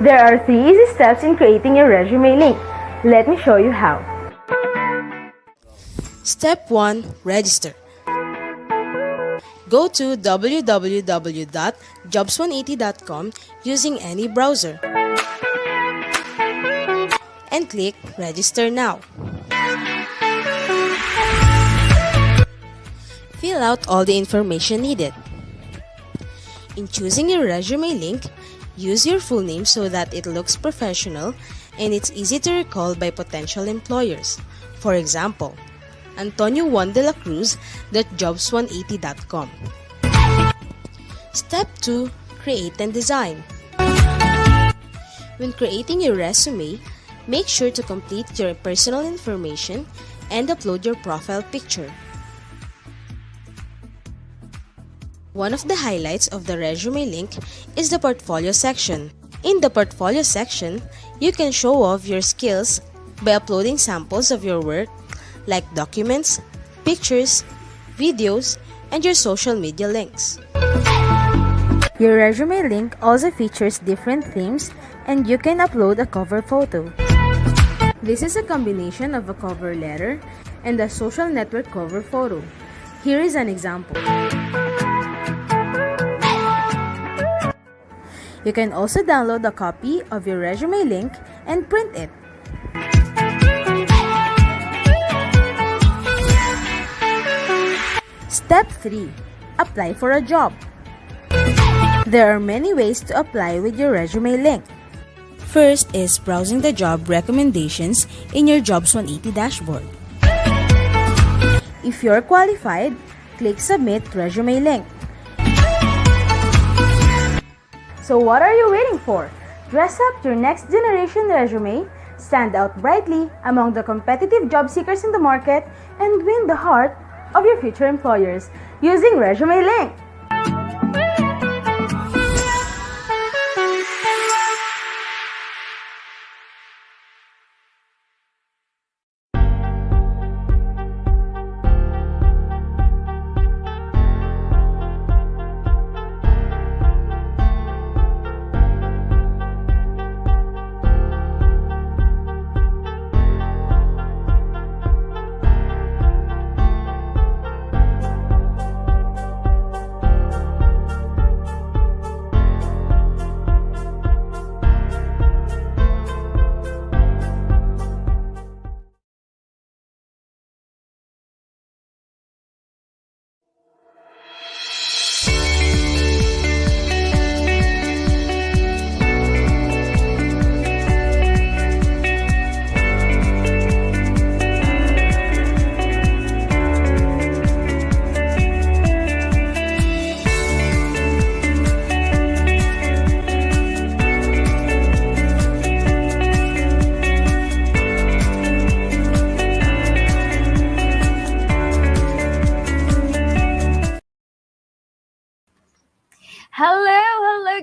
There are 3 easy steps in creating your resume link. Let me show you how. Step 1. Register. Go to www.jobs180.com using any browser and click Register Now. Fill out all the information needed. In choosing your resume link, use your full name so that it looks professional and it's easy to recall by potential employers. For example, Antonio Juan de la Cruz .jobs180.com. Step 2. Create and design. When creating your resume, make sure to complete your personal information and upload your profile picture. One of the highlights of the resume link is the portfolio section. In the portfolio section, you can show off your skills by uploading samples of your work like documents, pictures, videos, and your social media links. Your resume link also features different themes and you can upload a cover photo. This is a combination of a cover letter and a social network cover photo. Here is an example. You can also download a copy of your resume link and print it. Step 3. Apply for a job. There are many ways to apply with your resume link. First is browsing the job recommendations in your Jobs 180 dashboard. If you're qualified, click Submit Resume Link. So what are you waiting for? Dress up your next generation resume, stand out brightly among the competitive job seekers in the market, and win the heart of your future employers using Resume Link.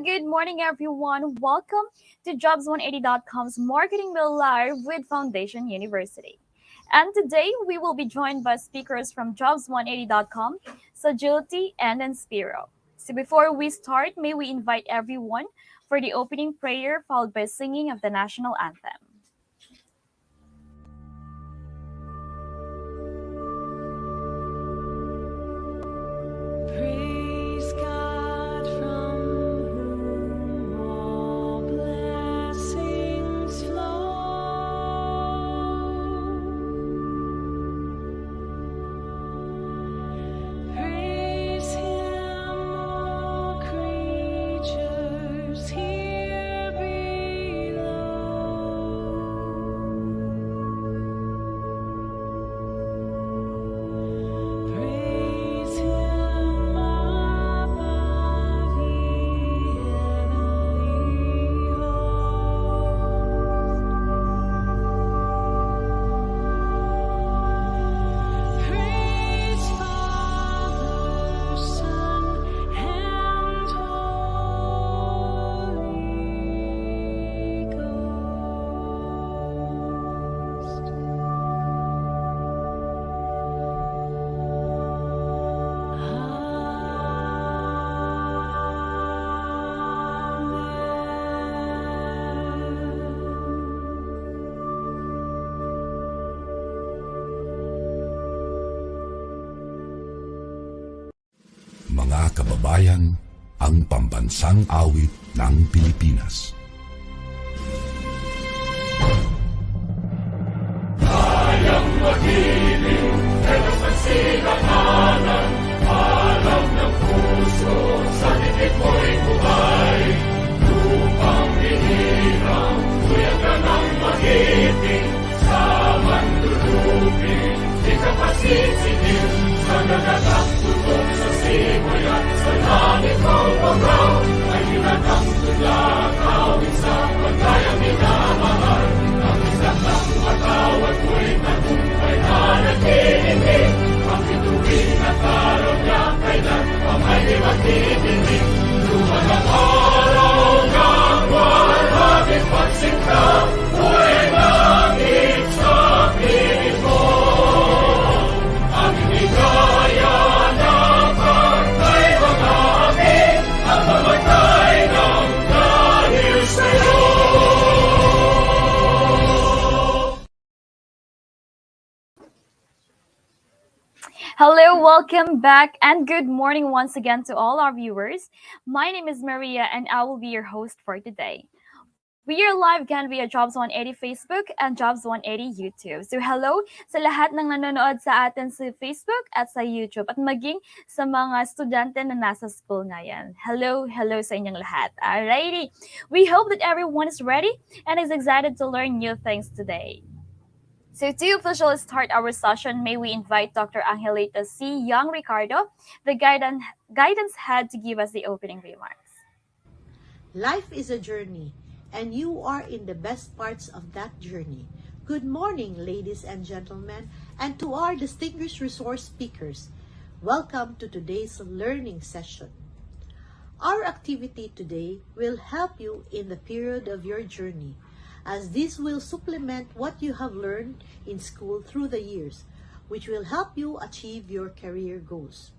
Good morning, everyone. Welcome to Jobs180.com's Marketing Bill Live with Foundation University. And today we will be joined by speakers from Jobs180.com, Sagility, and Inspiro. So before we start, may we invite everyone for the opening prayer followed by singing of the national anthem. kababayan, ang pambansang awit ng Pilipinas. Kayang magiging, pero sa sigatanan, alam ng puso, sa titik mo'y buhay. Lupang bihirang, kuya ka ng magiting, sa mandulupin, di ka pasisitin, sa nagagang tutok sa simoy at sa langit mo pagaw, ay hinatang tulakaw, sa pagkayang minamahal, ang isang ng matawad mo'y tagumpay na nagtitindig, ang bituin at araw niya kailan pa may magtitindig, luman ang araw ng walang pagsinta, buhay langit sa piling mo. Ang higaya na pagkay mga amin, ang mamatay ng dahil sa'yo. Hello, welcome back, and good morning once again to all our viewers. My name is Maria, and I will be your host for today. We are live again via Jobs 180 Facebook and Jobs 180 YouTube. So hello sa lahat ng nanonood sa atin sa Facebook at sa YouTube at maging sa mga estudyante na nasa school ngayon. Hello sa inyong lahat. Alrighty, we hope that everyone is ready and is excited to learn new things today. So to officially start our session, may we invite Dr. Angelita C. Young Ricardo, the guidance head, to give us the opening remarks. Life is a journey, and you are in the best parts of that journey. Good morning, ladies and gentlemen, and to our distinguished resource speakers. Welcome to today's learning session. Our activity today will help you in the period of your journey, as this will supplement what you have learned in school through the years, which will help you achieve your career goals.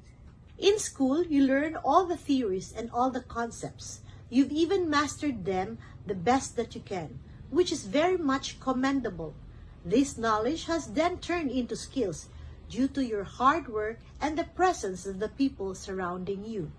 In school, you learn all the theories and all the concepts. You've even mastered them the best that you can, which is very much commendable. This knowledge has then turned into skills due to your hard work and the presence of the people surrounding you.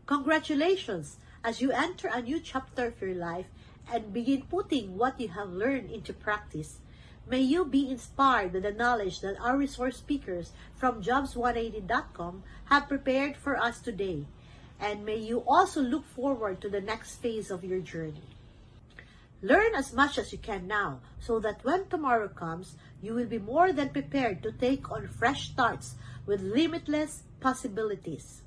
Congratulations as you enter a new chapter of your life and begin putting what you have learned into practice. May you be inspired by the knowledge that our resource speakers from jobs180.com have prepared for us today. And may you also look forward to the next phase of your journey. Learn as much as you can now, so that when tomorrow comes, you will be more than prepared to take on fresh starts with limitless possibilities.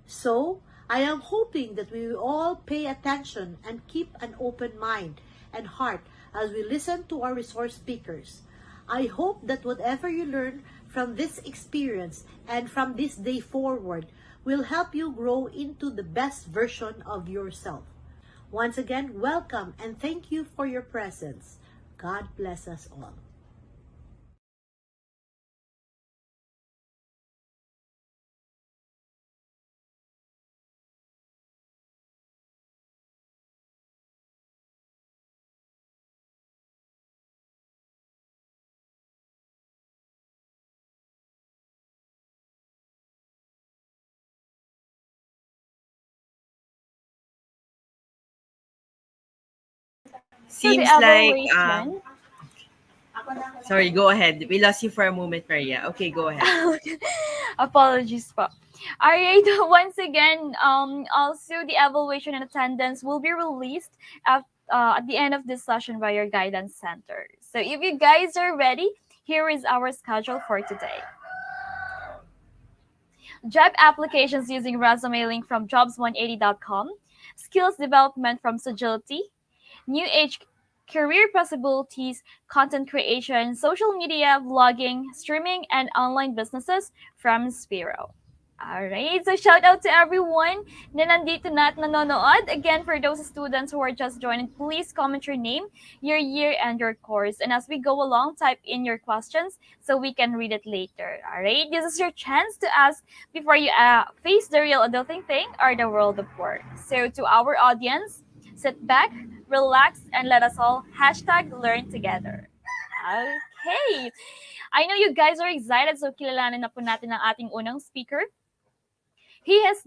So, I am hoping that we will all pay attention and keep an open mind and heart as we listen to our resource speakers. I hope that whatever you learn from this experience and from this day forward will help you grow into the best version of yourself. Once again, welcome and thank you for your presence. God bless us all. So the Seems like, evaluation. sorry, go ahead. We lost you for a moment, Maria. Okay, go ahead. Apologies po. Alright, once again, also the evaluation and attendance will be released at the end of this session by your guidance center. So if you guys are ready, here is our schedule for today. Job applications using resume link from jobs180.com, skills development from Sagility, new age career possibilities, content creation, social media, vlogging, streaming, and online businesses from Inspiro. Alright, so shout out to everyone na nandito na at nanonood. Again, for those students who are just joining, please comment your name, your year, and your course. And as we go along, type in your questions so we can read it later. Alright, this is your chance to ask before you face the real adulting thing or the world of work. So to our audience, sit back, relax, and let us all #learn together. Okay. I know you guys are excited, so kilalanin na po natin ang ating unang speaker. He has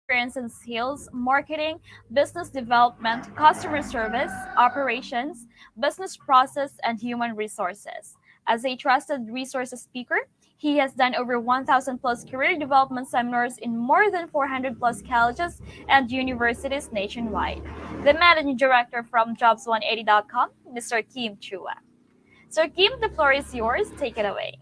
experience in sales, marketing, business development, customer service, operations, business process, and human resources. As a trusted resources speaker, he has done over 1,000 plus career development seminars in more than 400 plus colleges and universities nationwide. The managing director from Jobs180.com, Mr. Kim Chua. Sir Kim, the floor is yours. Take it away.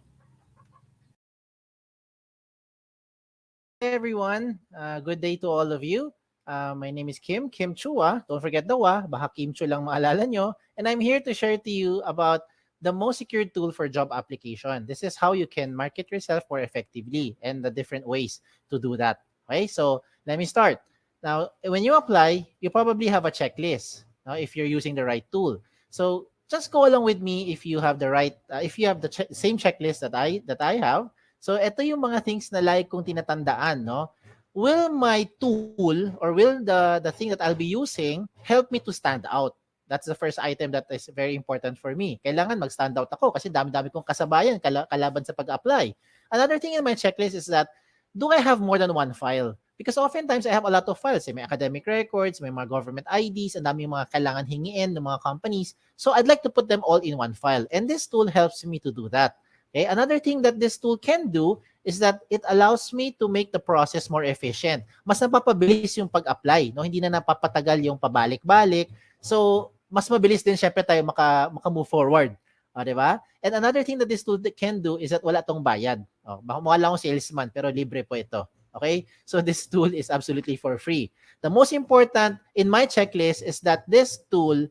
Hi everyone. Good day to all of you. My name is Kim Chua. Don't forget the wa, baka Kim Chu lang maalala nyo. And I'm here to share to you about the most secure tool for job application. This is how you can market yourself more effectively and the different ways to do that. Okay, so let me start. Now, when you apply, you probably have a checklist. Now, if you're using the right tool, so just go along with me if you have the right, if you have the same checklist that I have. So ito yung mga things na like kong tinatandaan, no? Will my tool or will the thing that I'll be using help me to stand out? That's the first item that is very important for me. Kailangan mag-stand out ako kasi dami-dami kong kasabayan kalaban sa pag-apply. Another thing in my checklist is that, do I have more than one file? Because oftentimes I have a lot of files. May academic records, may mga government IDs, ang dami mga kailangan hingiin ng mga companies. So I'd like to put them all in one file. And this tool helps me to do that. Okay, another thing that this tool can do is that it allows me to make the process more efficient. Mas napapabilis yung pag-apply, no? Hindi na napapatagal yung pabalik-balik. So, mas mabilis din syempre tayo maka-move forward. Di ba? And another thing that this tool can do is that wala tong bayad. Baka mukha lang akong salesman pero libre po ito. Okay? So, this tool is absolutely for free. The most important in my checklist is that this tool,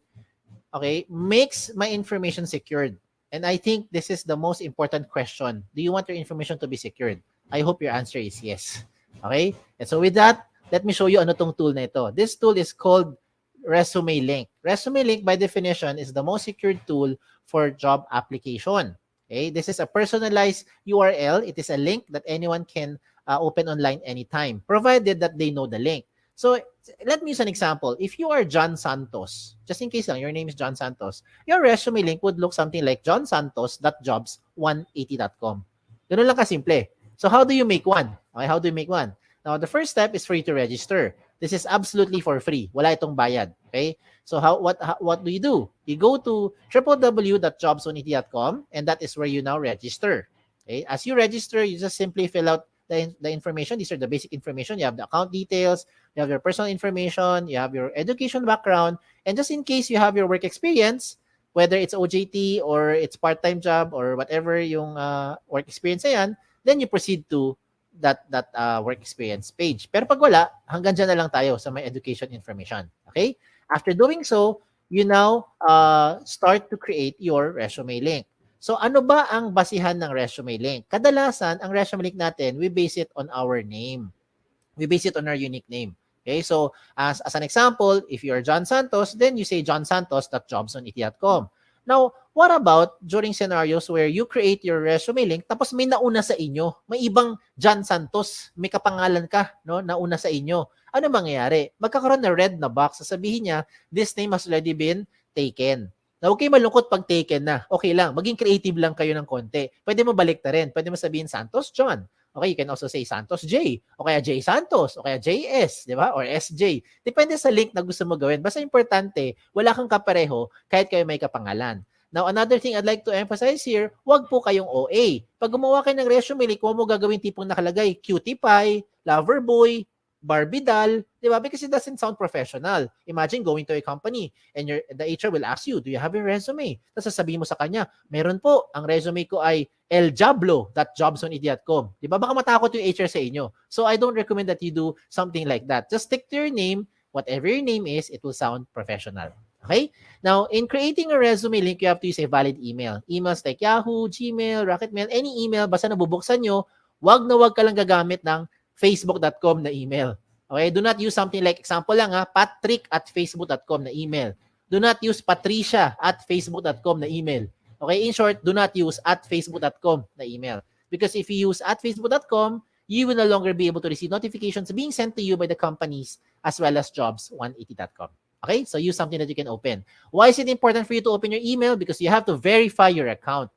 okay, makes my information secured. And I think this is the most important question. Do you want your information to be secured? I hope your answer is yes. Okay? And so with that, let me show you ano tong tool na ito. This tool is called Resume Link. Resume Link, by definition, is the most secured tool for job application. Okay? This is a personalized URL. It is a link that anyone can open online anytime, provided that they know the link. So let me use an example. If you are John Santos, just in case lang, your name is John Santos, your resume link would look something like johnsantos.jobs180.com. Ganun lang kasimple. So how do you make one? Okay, how do you make one? Now, the first step is for you to register. This is absolutely for free. Wala itong bayad. Okay? So what do? You go to www.jobs180.com and that is where you now register. Okay? As you register, you just simply fill out the information. These are the basic information. You have the account details, you have your personal information, you have your education background, and just in case you have your work experience, whether it's OJT or it's part-time job or whatever yung work experience na yan, then you proceed to that work experience page. Pero pag wala, hanggang dyan na lang tayo sa my education information. Okay? After doing so, you now start to create your resume link. So ano ba ang basihan ng resume link? Kadalasan, ang resume link natin, we base it on our name. We base it on our unique name. Okay, so as an example, if you're John Santos, then you say johnsantos.jobs180.com. Now, what about during scenarios where you create your resume link tapos may nauna sa inyo? May ibang John Santos, may kapangalan ka, no, nauna sa inyo. Ano mangyayari? Magkakaroon na red na box. Sasabihin niya, this name has already been taken. Now, okay, malungkot pag taken na. Okay lang, maging creative lang kayo ng konti. Pwede mo balik na rin. Pwede mo sabihin Santos John. Okay, you can also say Santos J, o kaya J Santos, o kaya JS, di ba? Or SJ. Depende sa link na gusto mo gawin. Basta importante, wala kang kapareho kahit kayo may kapangalan. Now, another thing I'd like to emphasize here, wag po kayong OA. Pag gumawa kayo ng resume link, huwag mo gagawin tipong nakalagay, cutie pie, lover boy, Barbie doll, di ba? Because it doesn't sound professional. Imagine going to a company and the HR will ask you, do you have your resume? Tapos sasabihin mo sa kanya, meron po, ang resume ko ay eljablo.jobs180.com. Di ba? Baka matakot yung HR sa inyo. So I don't recommend that you do something like that. Just stick to your name. Whatever your name is, it will sound professional. Okay? Now, in creating a resume link, you have to use a valid email. Emails like Yahoo, Gmail, Rocketmail, any email, basta nabubuksan nyo, wag na wag ka lang gagamit ng facebook.com na email. Okay? Do not use something like, example lang patrick@facebook.com na email. Do not use patricia@facebook.com na email. Okay? In short, do not use @facebook.com na email. Because if you use @facebook.com, you will no longer be able to receive notifications being sent to you by the companies as well as jobs180.com. Okay? So use something that you can open. Why is it important for you to open your email? Because you have to verify your account.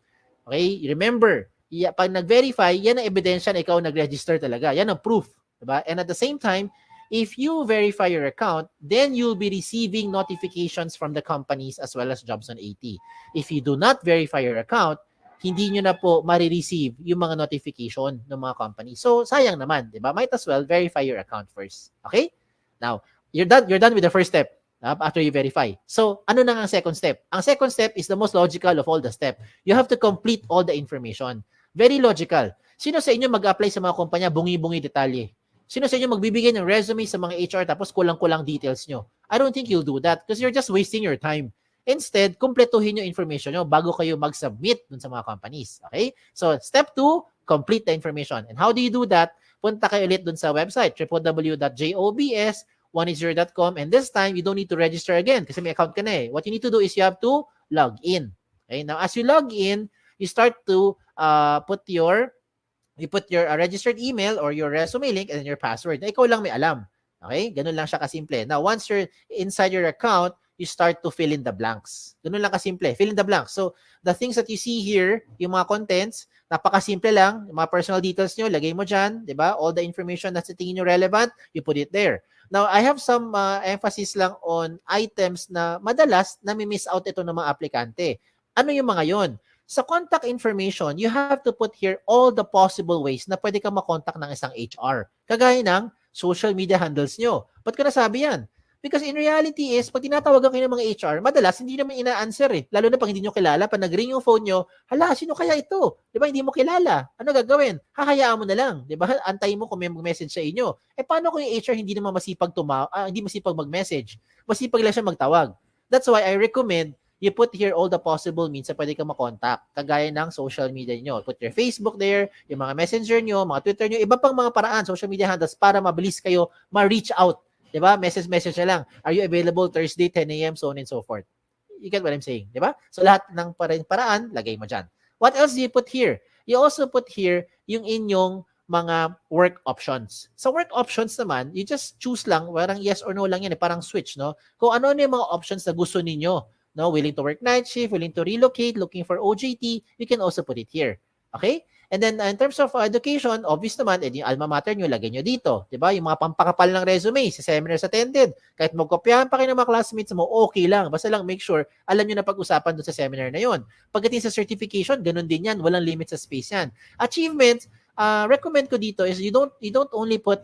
Okay? Remember, pag nag-verify, yan ang ebidensya na ikaw nag-register talaga. Yan ang proof. Diba? And at the same time, if you verify your account, then you'll be receiving notifications from the companies as well as Jobs on 80. If you do not verify your account, hindi nyo na po marireceive yung mga notification ng mga company. So, sayang naman, di ba? Might as well verify your account first. Okay? Now, you're done with the first step after you verify. So, ano na ang second step? Ang second step is the most logical of all the steps. You have to complete all the information. Very logical. Sino sa inyo mag-apply sa mga kumpanya, bungi-bungi detalye? Sino sa inyo magbibigay ng resume sa mga HR tapos kulang-kulang details nyo? I don't think you'll do that because you're just wasting your time. Instead, kumpletuhin yung information nyo bago kayo mag-submit dun sa mga companies. Okay? So, step 2, complete the information. And how do you do that? Punta kayo ulit dun sa website, www.jobs180.com, and this time, you don't need to register again kasi may account ka na eh. What you need to do is you have to log in. Okay? Now, as you log in, you start to put your registered email or your resume link and then your password. Na ikaw lang may alam. Okay? Ganun lang siya kasimple. Now, once you're inside your account, you start to fill in the blanks. Ganun lang kasimple. Fill in the blanks. So, the things that you see here, yung mga contents, napakasimple lang. Yung mga personal details nyo, lagay mo dyan. Diba? All the information na sa tingin nyo relevant, you put it there. Now, I have some emphasis lang on items na madalas na miss out ito ng mga aplikante. Ano yung mga yon? Sa contact information, you have to put here all the possible ways na pwede kang makontak ng isang HR. Kagaya ng social media handles nyo. Ba't ko nasabi yan? Because in reality is, pag tinatawagan kayo ng mga HR, madalas hindi naman ina-answer eh. Lalo na pag hindi nyo kilala, pag nag-ring yung phone nyo, hala, sino kaya ito? Di ba, hindi mo kilala. Ano gagawin? Hahayaan mo na lang. Di ba, antayin mo kung may mag-message sa inyo. Eh, paano kung yung HR hindi naman masipag hindi masipag mag-message? Masipag lang siya magtawag. That's why I recommend you put here all the possible means na pwede kang makontak. Kagaya ng social media nyo. Put your Facebook there, yung mga messenger nyo, mga Twitter nyo, iba pang mga paraan, social media handles para mabilis kayo ma-reach out. Diba? Message na lang. Are you available Thursday, 10 a.m., so on and so forth. You get what I'm saying? Diba? So lahat ng paraan, lagay mo dyan. What else do you put here? You also put here yung inyong mga work options. Sa work options naman, you just choose lang, parang yes or no lang yan, parang switch, no? Kung ano yung mga options na gusto ninyo. No, willing to work night shift, willing to relocate, looking for OJT, you can also put it here. Okay? And then in terms of education, obvious naman, yung alma mater nyo, lagay nyo dito. Diba? Yung mga pampakapal ng resume, sa seminars attended, kahit magkopyahan pa kayo ng mga classmates mo, okay lang. Basta lang make sure, alam nyo na pag-usapan doon sa seminar na yon. Pagdating sa certification, ganun din yan. Walang limit sa space yan. Achievements, recommend ko dito is you don't only put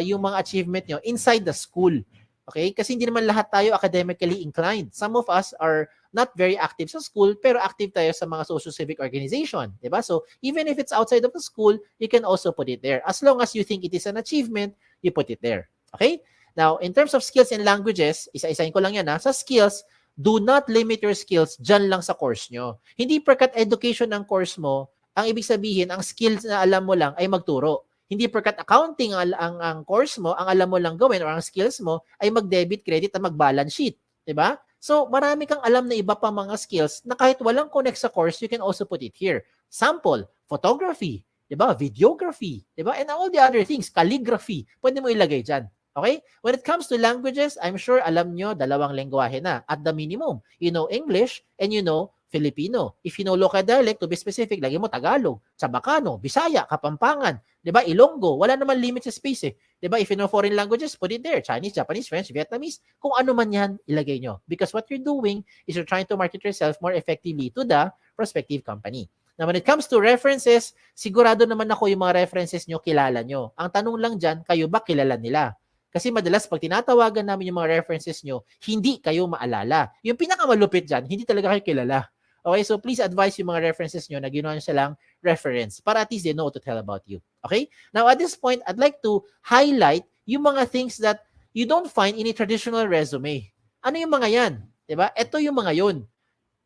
yung mga achievement nyo inside the school. Okay? Kasi hindi naman lahat tayo academically inclined. Some of us are not very active sa school, pero active tayo sa mga social civic organization. Diba? So, even if it's outside of the school, you can also put it there. As long as you think it is an achievement, you put it there. Okay? Now, in terms of skills and languages, isa-isahin ko lang yan ha. Sa skills, do not limit your skills dyan lang sa course nyo. Hindi perkat education ng course mo, ang ibig sabihin, ang skills na alam mo lang ay magturo. Hindi perkat accounting ang course mo, ang alam mo lang gawin or ang skills mo ay mag-debit, credit at mag-balance sheet. Diba? So, marami kang alam na iba pang mga skills na kahit walang connect sa course, you can also put it here. Sample, photography, diba? Videography, diba? And all the other things, calligraphy, pwede mo ilagay dyan. Okay? When it comes to languages, I'm sure alam nyo, 2 lengguwahe na. At the minimum, you know English and you know Filipino. If you know local dialect, to be specific, lagi mo Tagalog, Chabacano, Bisaya, Kapampangan, diba? Ilonggo, wala naman limit sa space eh. Diba? If you know foreign languages, put it there. Chinese, Japanese, French, Vietnamese. Kung ano man yan, ilagay nyo. Because what you're doing is you're trying to market yourself more effectively to the prospective company. Now, when it comes to references, sigurado naman ako yung mga references nyo, kilala nyo. Ang tanong lang dyan, kayo ba kilala nila? Kasi madalas, pag tinatawagan namin yung mga references nyo, hindi kayo maalala. Yung pinakamalupit dyan, hindi talaga kayo kilala. Okay, so please advise yung mga references nyo na ginawa nyo silang reference para at least they know what to tell about you. Okay? Now, at this point, I'd like to highlight yung mga things that you don't find in a traditional resume. Ano yung mga yan? Diba? Ito yung mga yun.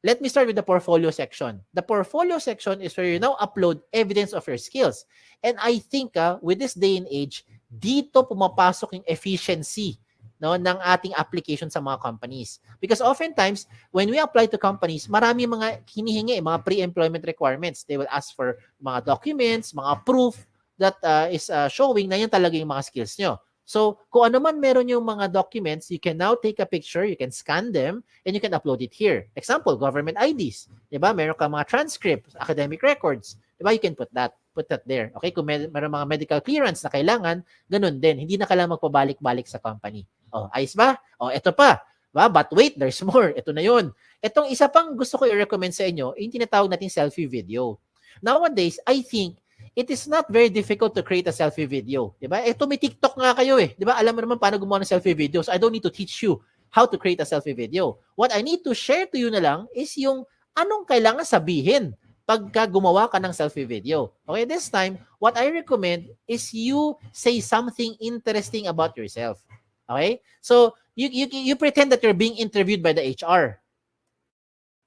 Let me start with the portfolio section. The portfolio section is where you now upload evidence of your skills. And I think with this day and age, dito pumapasok yung efficiency, no, ng ating application sa mga companies. Because oftentimes, when we apply to companies, marami mga hinihingi, mga pre-employment requirements. They will ask for mga documents, mga proof that is showing na yan talaga yung mga skills nyo. So, kung ano man meron yung mga documents, you can now take a picture, you can scan them, and you can upload it here. Example, government IDs. Diba? Meron ka mga transcripts, academic records. Di ba? You can put that there. Okay? Kung meron mga medical clearance na kailangan, ganun din. Hindi na kailangan magpabalik-balik sa company. Oh, ayos ba? Oh, ito pa. Diba? But wait, there's more. Ito na yun. Itong isa pang gusto ko i-recommend sa inyo, yung tinatawag natin selfie video. Nowadays, I think it is not very difficult to create a selfie video. Diba? May TikTok nga kayo eh. Diba? Alam mo naman paano gumawa ng selfie video. So I don't need to teach you how to create a selfie video. What I need to share to you na lang is yung anong kailangan sabihin pagka gumawa ka ng selfie video. Okay, this time, what I recommend is you say something interesting about yourself. Okay? So, you pretend that you're being interviewed by the HR.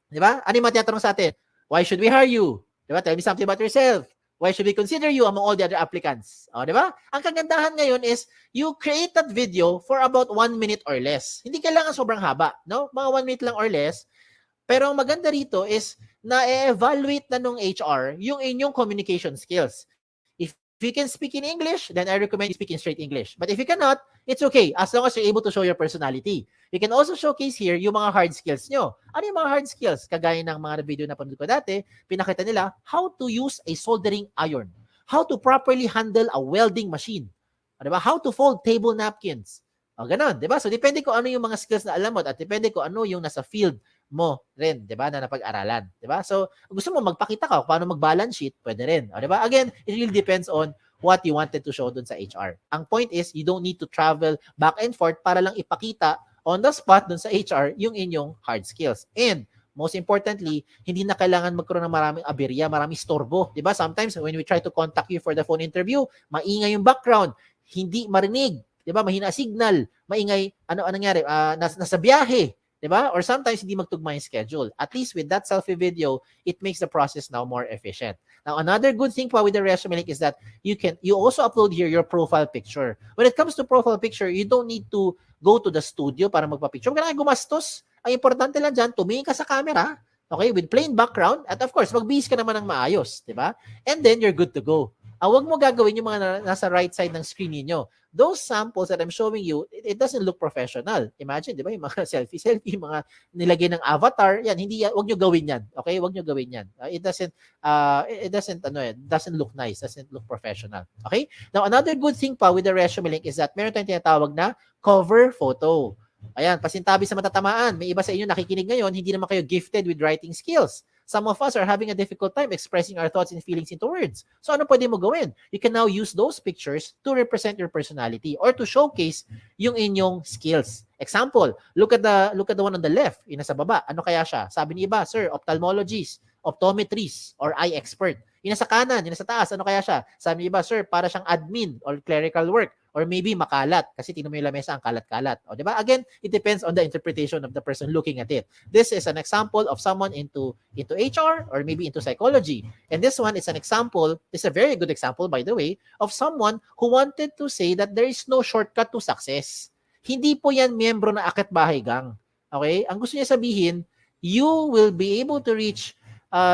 Diba? Ano yung matiyatanong sa atin? Why should we hire you? Diba? Tell me something about yourself. Why should we consider you among all the other applicants? O, di ba? Ang kagandahan ngayon is you create that video for about 1 minute or less. Hindi kailangan sobrang haba, no? Mga 1 minute lang or less. Pero ang maganda rito is na-evaluate na nung HR yung inyong communication skills. If you can speak in English, then I recommend you speak in straight English. But if you cannot, it's okay as long as you're able to show your personality. You can also showcase here yung mga hard skills nyo. Ano yung mga hard skills? Kagaya ng mga video na panood ko dati, pinakita nila how to use a soldering iron, how to properly handle a welding machine, diba? How to fold table napkins. O, ganun, diba? So, depende ko ano yung mga skills na alam mo at depende ko ano yung nasa field mo rin, diba? Na napag-aralan, diba? So, gusto mo magpakita ka paano mag-balance sheet, pwede rin. O, diba? Again, it really depends on what you wanted to show dun sa HR. Ang point is, you don't need to travel back and forth para lang ipakita on the spot dun sa HR yung inyong hard skills. And most importantly, hindi na kailangan magkaroon ng maraming aberya, maraming storbo. Diba? Sometimes when we try to contact you for the phone interview, maingay yung background, hindi marinig. Diba? Mahina signal, maingay, ano nangyari? Nasa biyahe. Diba? Or sometimes hindi magtugma yung schedule. At least with that selfie video, it makes the process now more efficient. Now, another good thing pa with the resume link is that you also upload here your profile picture. When it comes to profile picture, you don't need to go to the studio para magpa-picture. Huwag ka na gumastos. Ang importante lang dyan, tumingin ka sa camera, okay, with plain background, at of course, magbihis ka naman ng maayos, di ba? And then, you're good to go. Huwag mo gagawin yung mga nasa right side ng screen niyo. Those samples that I'm showing you, it doesn't look professional. Imagine, di ba, yung mga selfie, mga nilagay ng avatar, yan, huwag nyo gawin yan. Okay, huwag nyo gawin yan. It doesn't look nice, doesn't look professional. Okay? Now, another good thing pa with the resume link is that meron tayong tinatawag na cover photo. Ayan, pasintabi sa matatamaan. May iba sa inyo nakikinig ngayon, hindi naman kayo gifted with writing skills. Some of us are having a difficult time expressing our thoughts and feelings into words. So ano pwede mo gawin? You can now use those pictures to represent your personality or to showcase yung inyong skills. Example, look at the one on the left, yung nasa baba. Ano kaya siya? Sabi ni iba, sir, ophthalmologist, optometrist, or eye expert. Yung nasa kanan, yung nasa taas, ano kaya siya? Sabi ni iba, sir, para siyang admin or clerical work. Or maybe makalat kasi tingnan mo yung lamesa ang kalat-kalat. O, di ba? Again, it depends on the interpretation of the person looking at it. This is an example of someone into HR or maybe into psychology. And this one is an example, it's a very good example by the way, of someone who wanted to say that there is no shortcut to success. Hindi po yan miyembro na Akit Bahay Gang. Okay? Ang gusto niya sabihin, you will be able to reach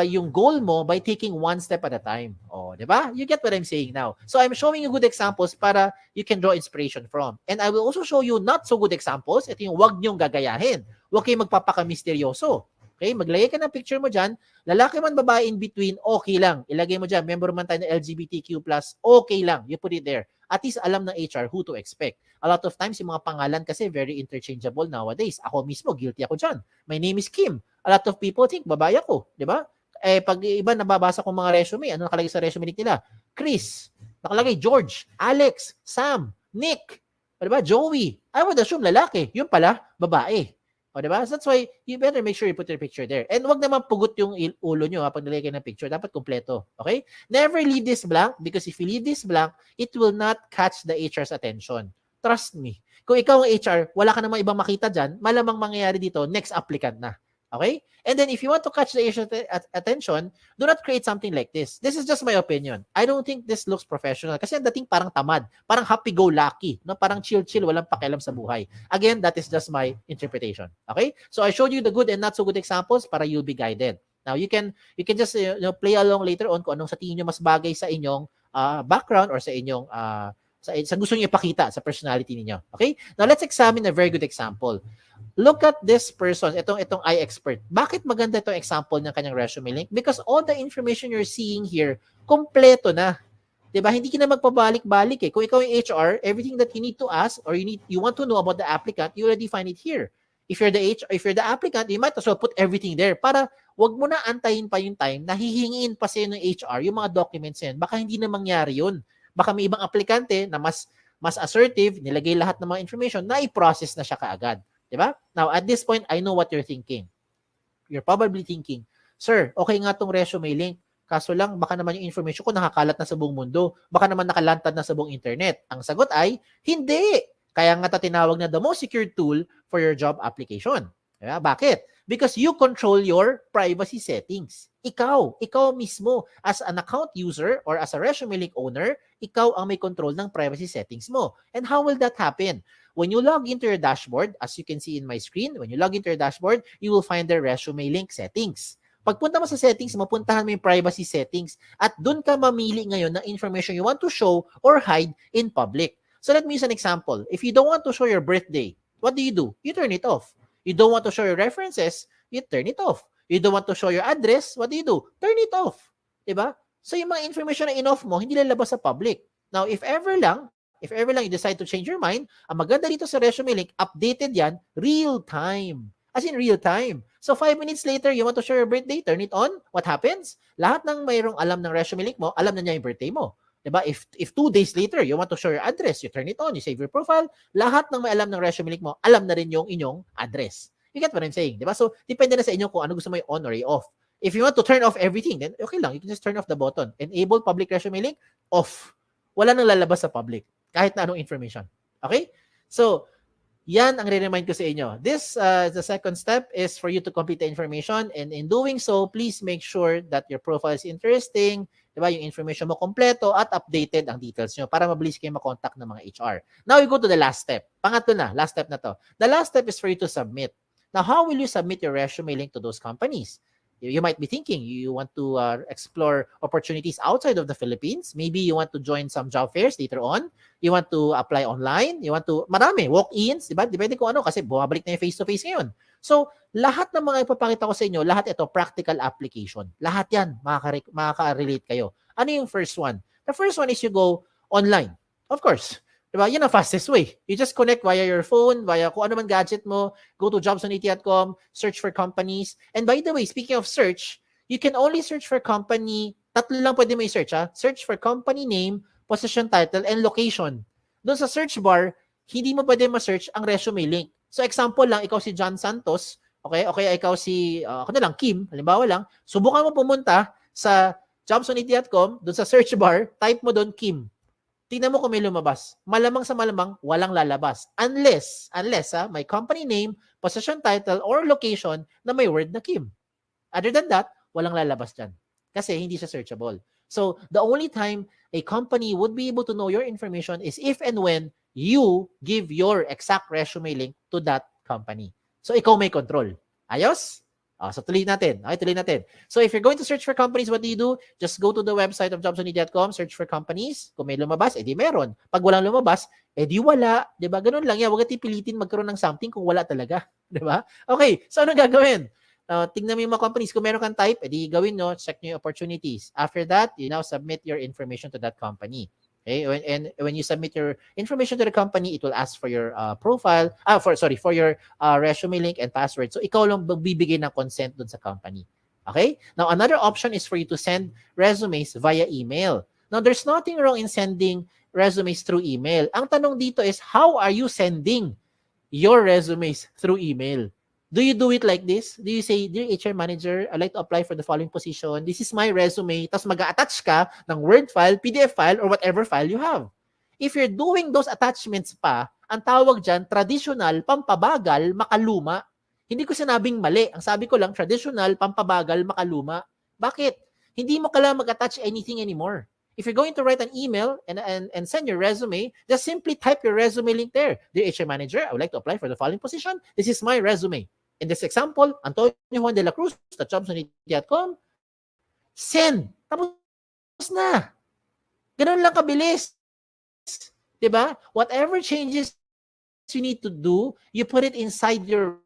yung goal mo by taking one step at a time. Oh, di ba? You get what I'm saying now. So I'm showing you good examples para you can draw inspiration from. And I will also show you not so good examples. Ito yung wag niyong gagayahin. Huwag kayong magpapaka-misteryoso. Okay? Maglagay ka ng picture mo dyan. Lalaki man, babae in between, okay lang. Ilagay mo dyan. Member man tayo ng LGBTQ+, okay lang. You put it there. At least alam ng HR who to expect. A lot of times, yung mga pangalan kasi very interchangeable nowadays. Ako mismo, guilty ako dyan. My name is Kim. A lot of people think babae ako, di ba? Pag iba nababasa ko mga resume, ano nakalagay sa resume nila? Chris, nakalagay George, Alex, Sam, Nick, di ba? Joey. I would assume lalaki. Yun pala, babae. O, di ba? That's why you better make sure you put your picture there. And wag naman pugot yung ulo nyo pag nilagay ng picture. Dapat kompleto. Okay? Never leave this blank because if you leave this blank, it will not catch the HR's attention. Trust me. Kung ikaw ang HR, wala ka namang ibang makita dyan, malamang mangyayari dito, next applicant na. Okay? And then if you want to catch the HR's attention, do not create something like this. This is just my opinion. I don't think this looks professional kasi ang dating parang tamad, parang happy-go-lucky, no? Parang chill-chill, walang pakialam sa buhay. Again, that is just my interpretation. Okay? So I showed you the good and not so good examples para you'll be guided. Now, you can just play along later on kung anong sa tingin nyo mas bagay sa inyong background or sa inyong sa gusto niyo ipakita sa personality niyo. Okay? Now, let's examine a very good example. look at this person, itong iExpert. Bakit maganda itong example ng kanyang resume link? Because all the information you're seeing here, kompleto na. 'Di ba? Hindi ka na magpabalik-balik eh. Kung ikaw yung HR, everything that you need to ask or you want to know about the applicant, you already find it here. If you're the applicant, you might as well put everything there para wag mo na antayin pa yung time na hihingiin pa sa'yo ng HR yung mga documents yan. Baka hindi na mangyari yun. Baka may ibang aplikante na mas assertive, nilagay lahat ng mga information na i-process na siya kaagad. 'Di ba? Now, at this point, I know what you're thinking. You're probably thinking, "Sir, okay nga tong resume link. Kaso lang, baka naman yung information ko nakakalat na sa buong mundo. Baka naman nakalantad na sa buong internet." Ang sagot ay, hindi. Kaya nga tinawag na the most secure tool for your job application. Diba? Bakit? Because you control your privacy settings. Ikaw mismo, as an account user or as a resume link owner, ikaw ang may control ng privacy settings mo. And how will that happen? When you log into your dashboard, as you can see in my screen, when you log into your dashboard, you will find the resume link settings. Pagpunta mo sa settings, mapuntahan mo yung privacy settings at doon ka mamili ngayon ng information you want to show or hide in public. So let me use an example. If you don't want to show your birthday, what do? You turn it off. You don't want to show your references, you turn it off. You don't want to show your address, what do? Turn it off. Diba? So yung mga information na in-off mo, hindi lalabas sa public. Now, if ever lang you decide to change your mind, ang maganda dito sa resume link, updated yan, real time. As in real time. So 5 minutes later, you want to show your birthday, turn it on. What happens? Lahat ng mayroong alam ng resume link mo, alam na niya yung birthday mo. Diba? If 2 days later, you want to show your address, you turn it on, you save your profile, lahat ng may alam ng resume link mo, alam na rin yung inyong address. You get what I'm saying? Diba? So, depende na sa inyo kung ano gusto mo yung on or off. If you want to turn off everything, then okay lang. You can just turn off the button. Enable public resume link, off. Wala nang lalabas sa public. Kahit na anong information. Okay? So, yan ang re-remind ko sa inyo. The second step is for you to complete the information, and in doing so, please make sure that your profile is interesting, diba? Yung information mo kompleto at updated ang details nyo para mabilis kayo makontak ng mga HR. Now, we go to the last step. Pangatlo na, last step na to. The last step is for you to submit. Now, how will you submit your resume link to those companies? You might be thinking you want to explore opportunities outside of the Philippines. Maybe you want to join some job fairs later on. You want to apply online. You want to, marami, walk-ins, diba? Depende kung ano kasi bumabalik na yung face-to-face ngayon. So, lahat ng mga ipapakita ko sa inyo, lahat ito, practical application. Lahat yan, makaka-relate kayo. Ano yung first one? The first one is you go online. Of course. Diba? Yan ang fastest way. You just connect via your phone, via kung ano man gadget mo, go to jobs180.com, search for companies. And by the way, speaking of search, you can only search for company, tatlo lang pwede mo i-search ha. Search for company name, position title, and location. Doon sa search bar, hindi mo pwede ma-search ang resume link. So example lang, ikaw si John Santos, okay? O kaya ikaw si, ako na lang, Kim, halimbawa lang, subukan mo pumunta sa jobs180.com, doon sa search bar, type mo doon Kim. Tingnan mo kung may lumabas. Malamang sa malamang, walang lalabas. Unless may company name, position title, or location na may word na Kim. Other than that, walang lalabas dyan. Kasi hindi siya searchable. So, the only time a company would be able to know your information is if and when you give your exact resume link to that company. So, ikaw may control. Ayos? So, tuloy natin. Okay, tuloy natin. So, if you're going to search for companies, what do? Just go to the website of jobs180.com, search for companies. Kung may lumabas, edi meron. Pag walang lumabas, edi wala. Diba? Ganun lang yan. Huwag natin pilitin magkaroon ng something kung wala talaga. Diba? Okay, so ano gagawin? Tingnan mo yung mga companies. Kung meron kang type, edi gawin nyo, check nyo yung opportunities. After that, you now submit your information to that company. Okay, and when you submit your information to the company, it will ask for your profile, for your resume link and password. So ikaw lang magbibigay ng consent dun sa company. Okay? Now another option is for you to send resumes via email. Now there's nothing wrong in sending resumes through email. Ang tanong dito is, how are you sending your resumes through email? Do you do it like this? Do you say, "Dear HR manager, I'd like to apply for the following position. This is my resume." Tapos mag-attach ka ng Word file, PDF file, or whatever file you have. If you're doing those attachments pa, ang tawag dyan, traditional, pampabagal, makaluma. Hindi ko sinabing mali. Ang sabi ko lang, traditional, pampabagal, makaluma. Bakit? Hindi mo kailangan mag-attach anything anymore. If you're going to write an email and send your resume, just simply type your resume link there. "Dear HR manager, I would like to apply for the following position. This is my resume. In this example, Antonio Juan de la Cruz, jobs180.com. Send. Tapos na. Ganun lang kabilis. Diba? Whatever changes you need to do, you put it inside your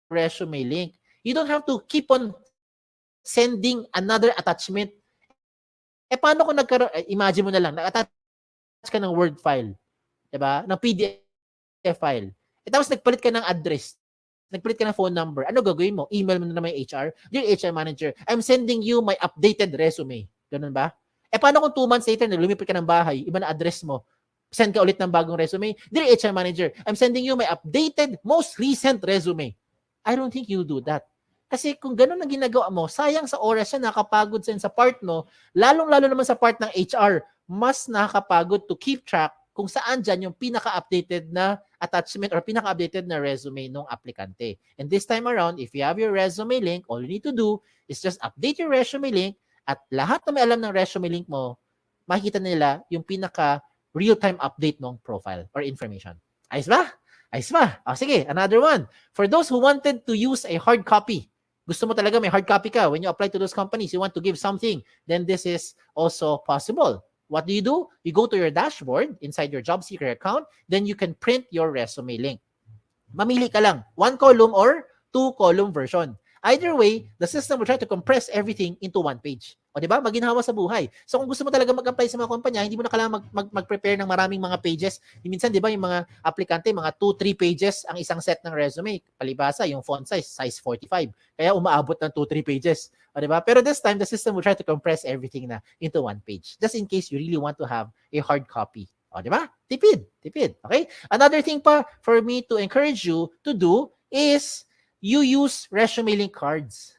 resume link. You don't have to keep on sending another attachment. Paano kung imagine mo na lang, nag-attach ka ng Word file, diba? Ng PDF file. Tapos nagpalit ka ng address, nagpalit ka ng phone number. Ano gagawin mo? Email mo na naman yung HR. Dear HR manager, I'm sending you my updated resume. Ganun ba? Paano kung 2 months later, lumipat ka ng bahay, iba na address mo, send ka ulit ng bagong resume. Dear HR manager, I'm sending you my updated, most recent resume. I don't think you'll do that. Kasi kung ganun ang ginagawa mo, sayang sa oras siya, nakapagod sa part mo, lalong-lalo naman sa part ng HR, mas nakakapagod to keep track kung saan dyan yung pinaka-updated na attachment or pinaka-updated na resume ng aplikante. And this time around, if you have your resume link, all you need to do is just update your resume link at lahat na may alam ng resume link mo, makikita nila yung pinaka real-time update ng profile or information. Ayos ba? Ayos ba? Sige, another one. For those who wanted to use a hard copy, gusto mo talaga may hard copy ka when you apply to those companies, you want to give something, then this is also possible. What do? You go to your dashboard inside your job seeker account, then you can print your resume link. Mamili ka lang, 1 column or 2 column version. Either way, the system will try to compress everything into 1 page. O diba? Maginhawa sa buhay. So kung gusto mo talaga mag-apply sa mga kumpanya, hindi mo na kailangan mag-prepare ng maraming mga pages. Minsan, di ba, yung mga aplikante, mga 2-3 pages ang isang set ng resume. Palibasa, yung font size 45. Kaya umaabot ng 2-3 pages. O diba? Pero this time, the system will try to compress everything na into 1 page. Just in case you really want to have a hard copy. O diba? Tipid. Okay? Another thing pa for me to encourage you to do is you use resume link cards.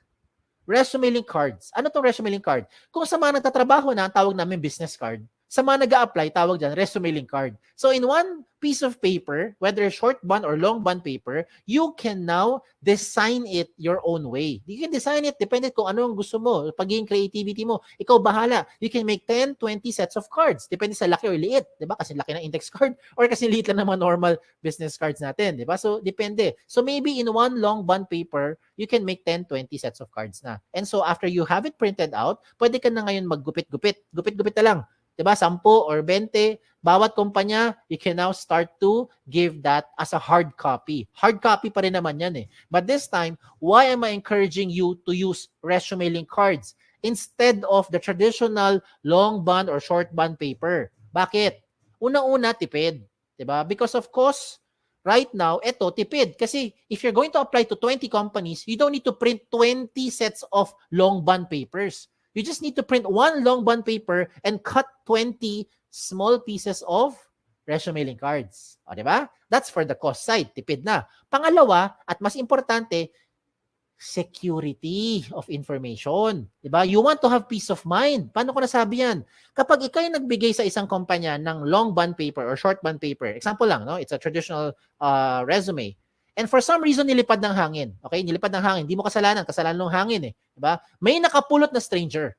Resume link cards. Ano tong resume link card? Kung sa mga nagtatrabaho na, ang tawag namin business card. Sa mga nag-a-apply, tawag dyan, resume link card. So in one piece of paper, whether short bond or long bond paper, you can now design it your own way. You can design it depende kung ano ang gusto mo, pagiging creativity mo. Ikaw bahala. You can make 10, 20 sets of cards. Depende sa laki or liit. Diba? Kasi laki ng index card or kasi liit lang ng mga normal business cards natin. Diba? So depende. So maybe in one long bond paper, you can make 10, 20 sets of cards na. And so after you have it printed out, pwede ka na ngayon maggupit-gupit. Gupit-gupit na lang. Diba? 10 or 20, bawat kumpanya, you can now start to give that as a hard copy. Hard copy pa rin naman yan eh. But this time, why am I encouraging you to use resume link cards instead of the traditional long bond or short bond paper? Bakit? Una-una, tipid. Diba? Because of course, right now, eto, tipid. Kasi if you're going to apply to 20 companies, you don't need to print 20 sets of long bond papers. You just need to print 1 long bond paper and cut 20 small pieces of resume link cards. O, diba? That's for the cost side. Tipid na. Pangalawa, at mas importante, security of information. Diba? You want to have peace of mind. Paano ko nasabi yan? Kapag ikaw yung nagbigay sa isang kumpanya ng long bond paper or short bond paper, example lang, no? It's a traditional resume. And for some reason, nilipad ng hangin. Okay? Nilipad ng hangin. Hindi mo kasalanan. Kasalanan ng hangin eh. Diba? May nakapulot na stranger.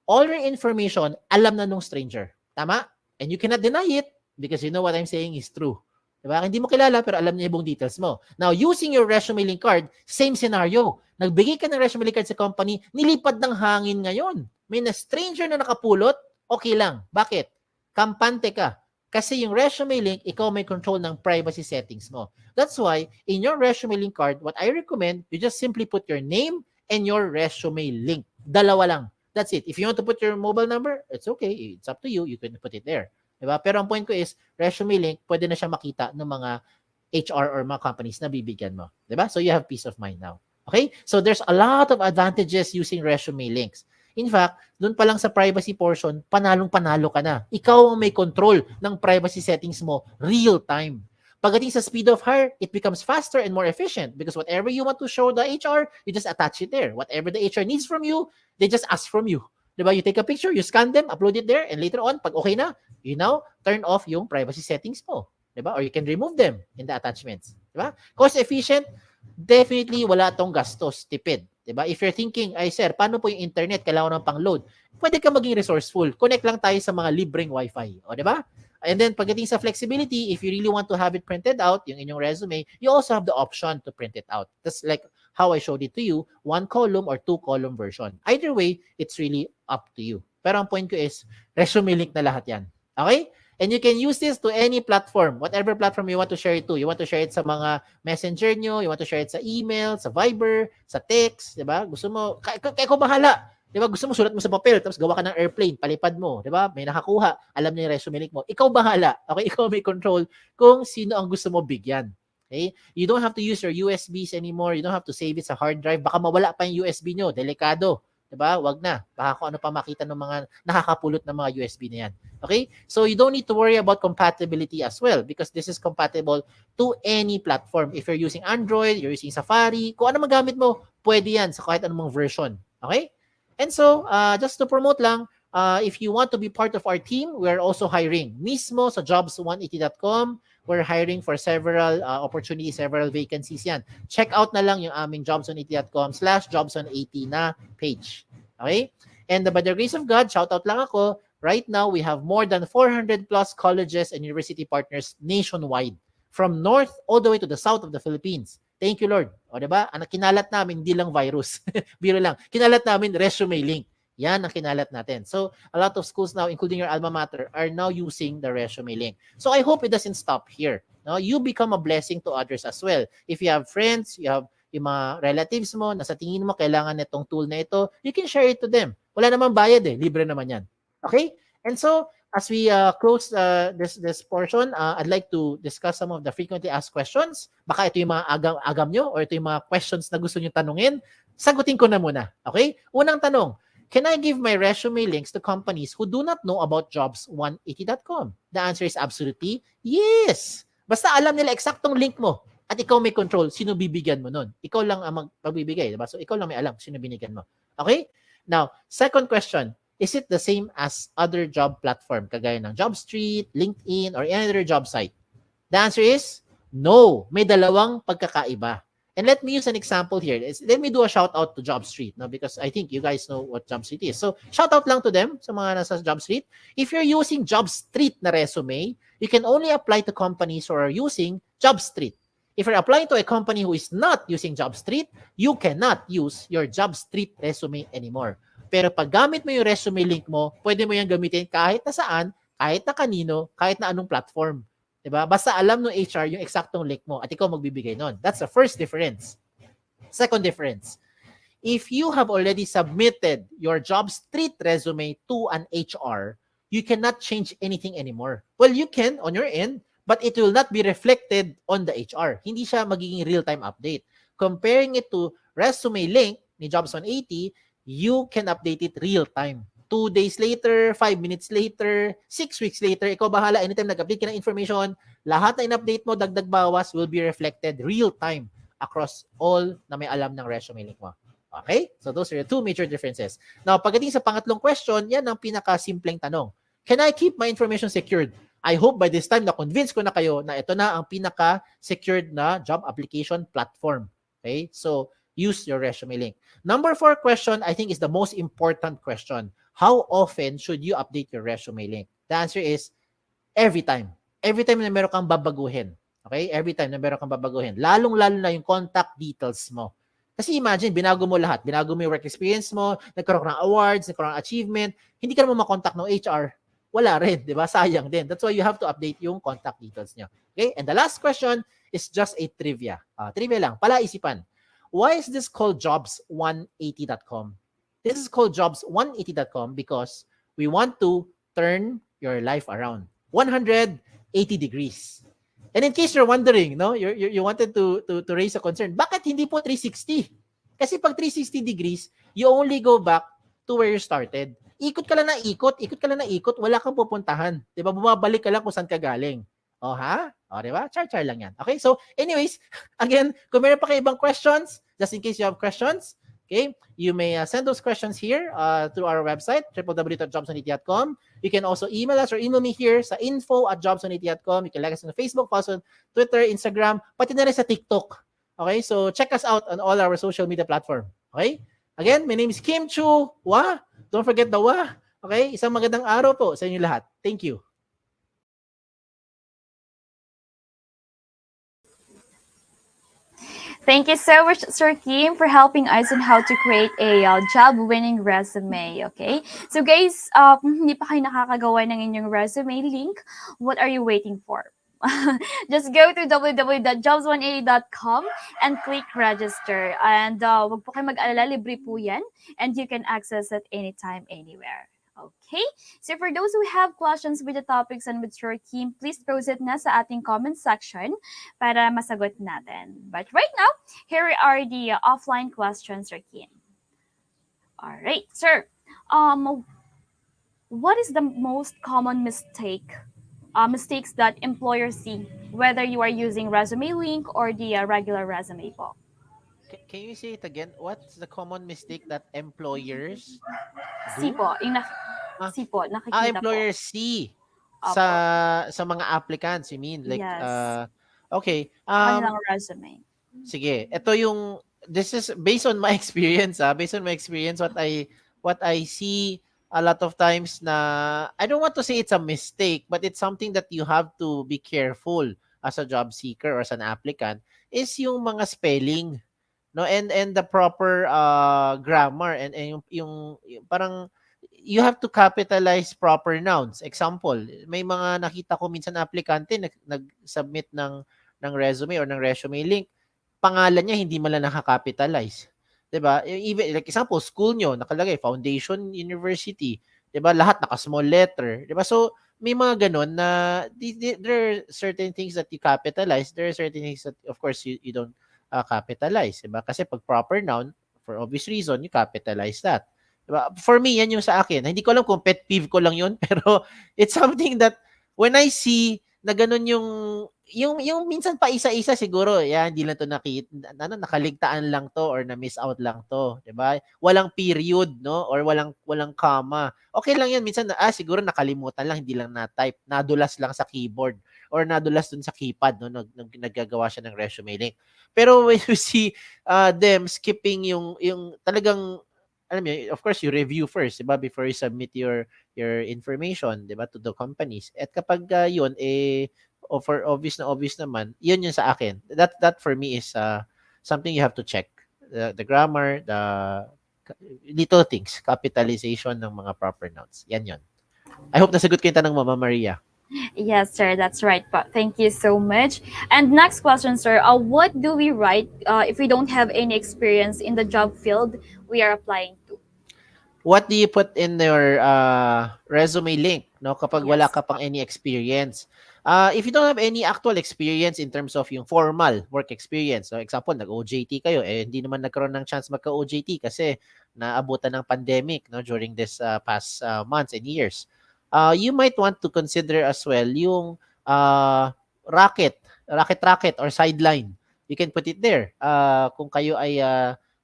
All your information, alam na nung stranger. Tama? And you cannot deny it because you know what I'm saying is true. Diba? Hindi mo kilala pero alam niya yung details mo. Now, using your resume link card, same scenario. Nagbigay ka ng resume link card sa company, nilipad ng hangin ngayon. May na stranger na nakapulot, okay lang. Bakit? Kampante ka. Kasi yung resume link, ikaw may control ng privacy settings mo. That's why, in your resume link card, what I recommend, you just simply put your name and your resume link. Dalawa lang. That's it. If you want to put your mobile number, it's okay. It's up to you. You can put it there. Diba? Pero ang point ko is, resume link, pwede na siya makita ng mga HR or mga companies na bibigyan mo. Diba? So you have peace of mind now. Okay? So there's a lot of advantages using resume links. In fact, doon pa lang sa privacy portion, panalong-panalo ka na. Ikaw ang may control ng privacy settings mo real time. Pagdating sa speed of hire, it becomes faster and more efficient because whatever you want to show the HR, you just attach it there. Whatever the HR needs from you, they just ask from you. Diba? You take a picture, you scan them, upload it there, and later on, pag okay na, you now turn off yung privacy settings mo. Diba? Or you can remove them in the attachments. Diba? Cost efficient, definitely wala tong gastos, tipid. Diba? If you're thinking, ay sir, paano po yung internet, kailangan ng pang-load? Pwede ka maging resourceful. Connect lang tayo sa mga libreng wifi. O, diba? And then, pagdating sa flexibility, if you really want to have it printed out, yung inyong resume, you also have the option to print it out. That's like how I showed it to you, 1 column or 2 column version. Either way, it's really up to you. Pero ang point ko is, resume link na lahat yan. Okay? And you can use this to any platform, whatever platform you want to share it to. You want to share it sa mga messenger nyo, you want to share it sa email, sa Viber, sa text, di ba? Gusto mo, kaya ko bahala. Di ba? Gusto mo, sulat mo sa papel, tapos gawa ka ng airplane, palipad mo, di ba? May nakakuha, alam niya yung resume link mo. Ikaw bahala. Okay? Ikaw may control kung sino ang gusto mo bigyan. Okay? You don't have to use your USBs anymore. You don't have to save it sa hard drive. Baka mawala pa yung USB nyo. Delikado. Diba? Wag na. Baka kung ano pa makita ng mga nakakapulot ng mga USB na yan. Okay? So you don't need to worry about compatibility as well because this is compatible to any platform. If you're using Android, you're using Safari, kung ano magamit mo, pwede yan sa kahit anumang version. Okay? And so, just to promote lang, if you want to be part of our team, we're also hiring. Mismo sa jobs180.com, we're hiring for several opportunities, several vacancies yan. Check out na lang yung aming jobs180.com/jobs180 na page. Okay? And by the grace of God, shout out lang ako, right now we have more than 400 plus colleges and university partners nationwide from north all the way to the south of the Philippines. Thank you, Lord. O diba? Ang kinalat namin, hindi lang virus. Biro lang. Kinalat namin resume link. Yan ang kinalat natin. So, a lot of schools now, including your alma mater, are now using the resume link. So, I hope it doesn't stop here. No? You become a blessing to others as well. If you have friends, you have yung mga relatives mo, na sa tingin mo, kailangan nitong tool na ito, you can share it to them. Wala namang bayad eh. Libre naman yan. Okay? And so, as we close this portion, I'd like to discuss some of the frequently asked questions. Baka ito yung mga agam nyo or ito yung mga questions na gusto nyo tanungin. Sagutin ko na muna. Okay? Unang tanong, can I give my resume links to companies who do not know about jobs180.com? The answer is absolutely yes. Basta alam nila eksaktong link mo at ikaw may control, sino bibigyan mo nun? Ikaw lang ang magbibigay, diba? So ikaw lang may alam sino binigyan mo. Okay? Now, second question, is it the same as other job platform kagaya ng JobStreet, LinkedIn, or any other job site? The answer is no. May dalawang pagkakaiba. And let me use an example here. Let me do a shout out to JobStreet, no? Because I think you guys know what JobStreet is. So, shout out lang to them sa mga nasa JobStreet. If you're using JobStreet na resume, you can only apply to companies who are using JobStreet. If you're applying to a company who is not using JobStreet, you cannot use your JobStreet resume anymore. Pero pag gamit mo yung resume link mo, pwede mo yung gamitin kahit na saan, kahit na kanino, kahit na anong platform. Diba? Basta alam ng HR yung eksaktong link mo at ikaw magbibigay nun. That's the first difference. Second difference, if you have already submitted your JobStreet resume to an HR, you cannot change anything anymore. Well, you can on your end, but it will not be reflected on the HR. Hindi siya magiging real-time update. Comparing it to resume link ni Jobs 180, you can update it real-time. 2 days later, 5 minutes later, 6 weeks later, ikaw bahala, anytime nag-update ka ng information, lahat na in-update mo, dagdag bawas, will be reflected real-time across all na may alam ng resume link mo. Okay? So those are the two major differences. Now, pagdating sa pangatlong question, yan ang pinaka-simpleng tanong. Can I keep my information secured? I hope by this time na-convince ko na kayo na ito na ang pinaka-secured na job application platform. Okay? So, use your resume link. Number 4 question, I think is the most important question. How often should you update your resume link? The answer is every time. Every time na meron kang babaguhin. Okay? Every time na meron kang babaguhin. Lalong-lalo na yung contact details mo. Kasi imagine, binago mo lahat. Binago mo yung work experience mo, nagkaroon ng awards, nagkaroon ng achievement, hindi ka naman makontakt ng HR. Wala rin, di ba? Sayang din. That's why you have to update yung contact details nyo. Okay? And the last question is just a trivia. Trivia lang, palaisipan. Why is this called jobs180.com? This is called jobs180.com because we want to turn your life around 180 degrees. And in case you're wondering, no, you wanted to raise a concern, bakit hindi po 360? Kasi pag 360 degrees, you only go back to where you started. Ikot ka lang na ikot, wala kang pupuntahan. 'Di ba? Bumabalik ka lang kung saan ka galing. Oh, ha? O, di ba? Char-char lang yan. Okay? So, anyways, again, kung meron pa kayo ibang questions, just in case you have questions, okay, you may send those questions here through our website, www.jobs180.com. You can also email us or email me here sa info@jobs180.com. You can like us on Facebook, follow us on Twitter, Instagram, pati na rin sa TikTok. Okay? So, check us out on all our social media platform. Okay? Again, my name is Kim Chua. Don't forget the wa. Okay? Isang magandang araw po sa inyo lahat. Thank you. Thank you so much, Sir Kim, for helping us on how to create a job-winning resume. Okay? So guys, kung hindi pa kayo nakakagawa ng inyong resume link, what are you waiting for? Just go to www.jobs180.com and click register. And wag po kayo mag-alala, libre po yan. And you can access it anytime, anywhere. Okay? So for those who have questions with the topics and with Sir Kim, please post it na sa ating comment section para masagot natin. But right now, here are the offline questions, Sir Kim. All right, sir. What is the most common mistakes that employers see, whether you are using resume link or the regular resume po? Can you say it again? What's the common mistake that employers C do? po, Ah, C po, nakikita po. employers see Opo. sa mga applicants, you mean? Like, Yes. okay. Sa kanilang resume. Sige. This is based on my experience, based on my experience, what I see a lot of times na, I don't want to say it's a mistake, but it's something that you have to be careful as a job seeker or as an applicant, is yung mga spelling, no, and the proper grammar, and yung parang you have to capitalize proper nouns. Example, may mga nakita ko minsan na aplikante nag-submit ng resume or ng resume link, pangalan niya hindi man lang nakakapitalize. 'Di ba? Even like example, school nyo nakalagay Foundation University, 'di ba? Lahat naka small letter, 'di ba? So may mga ganun na there are certain things that you capitalize, there are certain things that of course you don't capitalize, 'di ba? Kasi pag proper noun, for obvious reason, you capitalize that. 'Di ba? For me, yan yung sa akin. Hindi ko alam kung pet peeve ko lang yun, pero it's something that when I see na ganun yung minsan pa isa-isa siguro, yan hindi lang to nakaligtaan lang to or na miss out lang to, 'di ba? Walang period, no, or walang comma. Okay lang 'yan minsan, siguro nakalimutan lang, hindi lang na-type, nadulas lang sa keyboard or nadulas dun sa keypad, no, naggagawa siya ng resume link. Pero when you see them skipping yung talagang, alam mo, of course you review first, 'di ba, before you submit your information, 'di ba, to the companies. At kapag yun for obvious naman, yun yung sa akin. That for me is something you have to check. The grammar, the little things, capitalization ng mga proper nouns. Yan yun. I hope nasagot ko yung tanong mo, Mama Maria. Yes, sir, that's right. But thank you so much. And next question, sir. What do we write if we don't have any experience in the job field we are applying to? What do you put in your resume link, no, kapag wala Yes. ka pang any experience? If you don't have any actual experience in terms of yung formal work experience, so example, nag-OJT kayo, hindi naman nagkaroon ng chance magka-OJT kasi naabutan ng pandemic, no, during this past months and years. You might want to consider as well yung racket or sideline. You can put it there. Kung kayo ay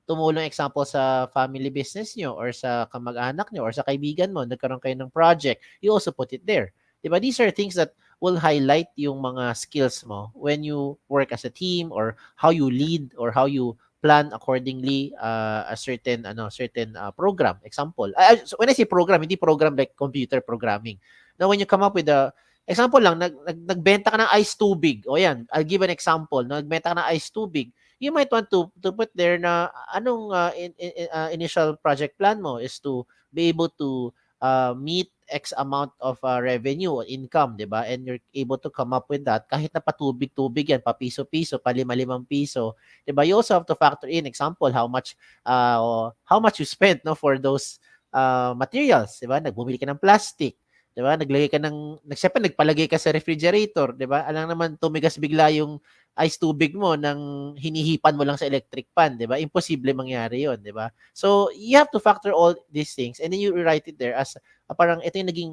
tumulong example sa family business nyo or sa kamag-anak nyo or sa kaibigan mo, nagkaroon kayo ng project, you also put it there. Diba? These are things that will highlight yung mga skills mo when you work as a team or how you lead or how you plan accordingly a certain program. Example, so when I say program, hindi program like computer programming. Now, when you come up with a example lang, nagbenta ka ng ice tubig. O yan, I'll give an example. Nagbenta ka ng ice tubig. You might want to put there na anong initial project plan mo is to be able to meet X amount of revenue or income, 'di ba? And you're able to come up with that kahit na patubig-tubig yan, pa piso-piso, pa lima-limang piso, 'di ba? You also have to factor in example how much you spent, no, for those materials, 'di ba? Nagbumili ka ng plastic, 'di ba? Siyempre nagpalagay ka sa refrigerator, 'di ba? Alam naman tumigas bigla yung ice tubig mo nang hinihipan mo lang sa electric pan, 'di ba? Imposible mangyari 'yon, 'di ba? So, you have to factor all these things and then you write it there as parang ito yung naging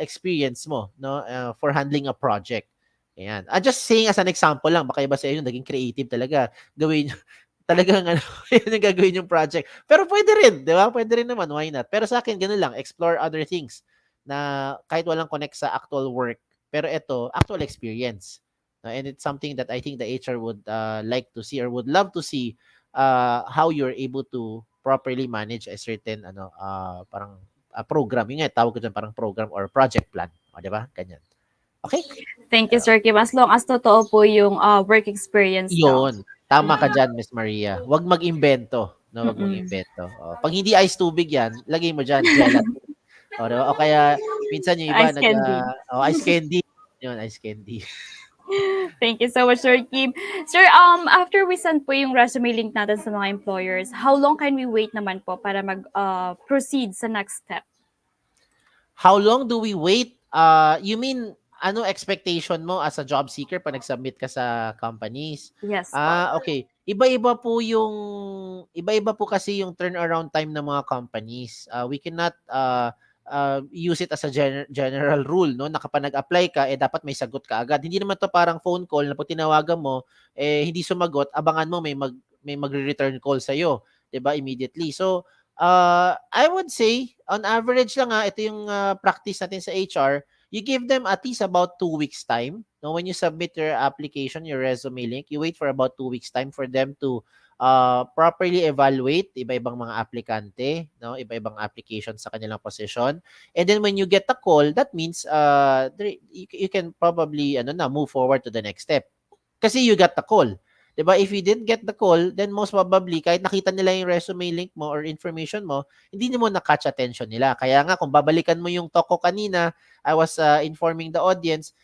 experience mo, no, for handling a project. Ayan. I'm just saying as an example lang, baka iba sa inyo naging creative talaga. Gawin talagang yun yung gagawin yung project. Pero pwede rin, 'di ba? Pwede rin naman, why not? Pero sa akin ganun lang, explore other things na kahit walang connect sa actual work, pero ito actual experience. And it's something that I think the HR would like to see or would love to see how you're able to properly manage a certain parang program. Yung nga, tawag ko dyan parang program or project plan. O, di ba? Ganyan. Okay? Thank you, Sir Kim. As long as totoo po yung work experience daw. Yun. Tama ka dyan, Miss Maria. Huwag mag-imbento. No, wag Mm-mm. mag-imbento. Pag hindi ice tubig yan, lagay mo dyan, gelatin. Diba? O kaya, minsan yung iba, Ice candy. ice candy. Yun, ice candy. Thank you so much, Sir Kim. Sir, after we send po yung resume link natin sa mga employers, how long can we wait naman po para mag-proceed sa next step? How long do we wait? You mean, ano expectation mo as a job seeker pag nag-submit ka sa companies? Yes po. Okay. Iba-iba po kasi yung turnaround time ng mga companies. We cannot use it as a general rule, no? Na kapag nag-apply ka, dapat may sagot ka agad. Hindi naman to parang phone call na pag tinawagan mo, hindi sumagot, abangan mo may magre-return call sa iyo, 'di ba? Immediately. So, I would say, on average lang ito yung practice natin sa HR, you give them at least about 2 weeks time. No, when you submit your application, your resume link, you wait for about 2 weeks time for them to properly evaluate iba-ibang mga aplikante, no, iba-ibang applications sa kanilang position. And then when you get the call, that means you can probably move forward to the next step. Kasi you got the call. 'Di ba? If you didn't get the call, then most probably kahit nakita nila yung resume link mo or information mo, hindi mo na-catch attention nila. Kaya nga kung babalikan mo yung talk ko kanina, I was informing the audience,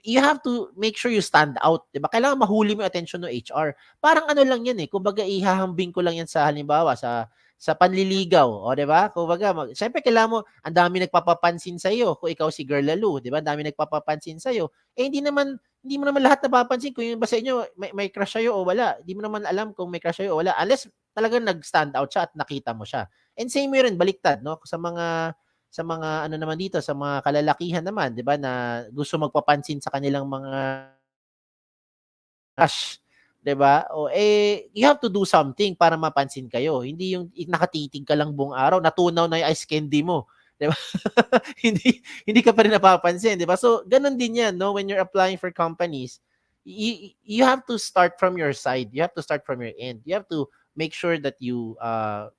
you have to make sure you stand out, 'di ba? Kailangan mahuli mo yung attention ng HR. Parang ano lang 'yan kumbaga ihahambing ko lang 'yan sa halimbawa sa panliligaw, o 'di ba? Kumbaga, syempre kailangan mo, ang dami nagpapapansin sa iyo kung ikaw si Girl Lalo, 'di ba? Ang dami nagpapapansin sa iyo. Hindi mo naman lahat napapansin kung yung iba sa inyo may crush sa'yo o wala. Hindi mo naman alam kung may crush sa'yo o wala unless talagang nag-stand out siya at nakita mo siya. And same way rin, baliktad, no? Sa mga ano naman dito, sa mga kalalakihan naman, 'di ba, na gusto magpapansin sa kanilang mga crush, 'di ba? You have to do something para mapansin kayo. Hindi yung nakatitig ka lang buong araw, natunaw na yung ice candy mo, 'di ba? hindi ka pa rin napapansin, 'di ba? So, ganun din 'yan, no, when you're applying for companies, you have to start from your side. You have to start from your end. You have to make sure that you have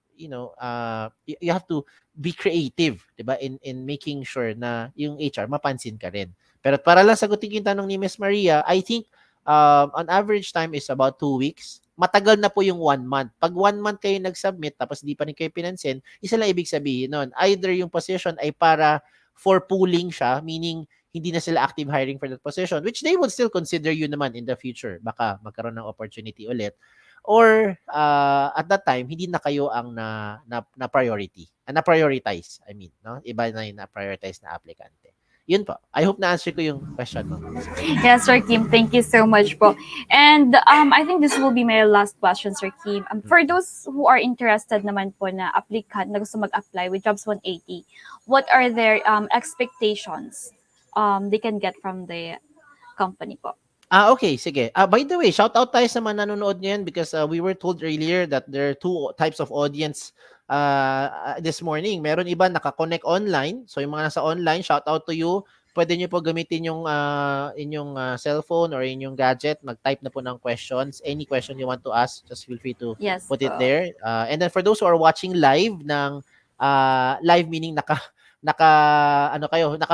to be creative, 'di ba? In making sure na yung HR mapansin ka rin. Pero para lang sagutin yung tanong ni Miss Maria, I think on average time is about 2 weeks. Matagal na po yung 1 month. Pag 1 month kayo nag-submit tapos di pa rin kayo pinansin, isa lang ibig sabihin nun. Either yung position ay para for pooling siya, meaning hindi na sila active hiring for that position, which they would still consider you naman in the future. Baka magkaroon ng opportunity ulit. Or at that time, hindi na kayo ang na priority. Na-prioritize, I mean. No? Iba na yung na-prioritize na aplikante. Yun po. I hope na-answer ko yung question mo. Yes, Sir Kim. Thank you so much po. And I think this will be my last question, Sir Kim. For those who are interested naman po na applicant na gusto mag-apply with Jobs 180, what are their expectations they can get from the company po? Okay, sige. By the way, shout out tayo sa mga nanonood ngayon because we were told earlier that there are two types of audience this morning. Meron iba naka-connect online. So yung mga nasa online, shout out to you. Pwede nyo po gamitin yung inyong cellphone or inyong gadget. Mag-type na po ng questions. Any question you want to ask, just feel free to Yes put it po. there. And then for those who are watching live live meaning naka ano kayo, ano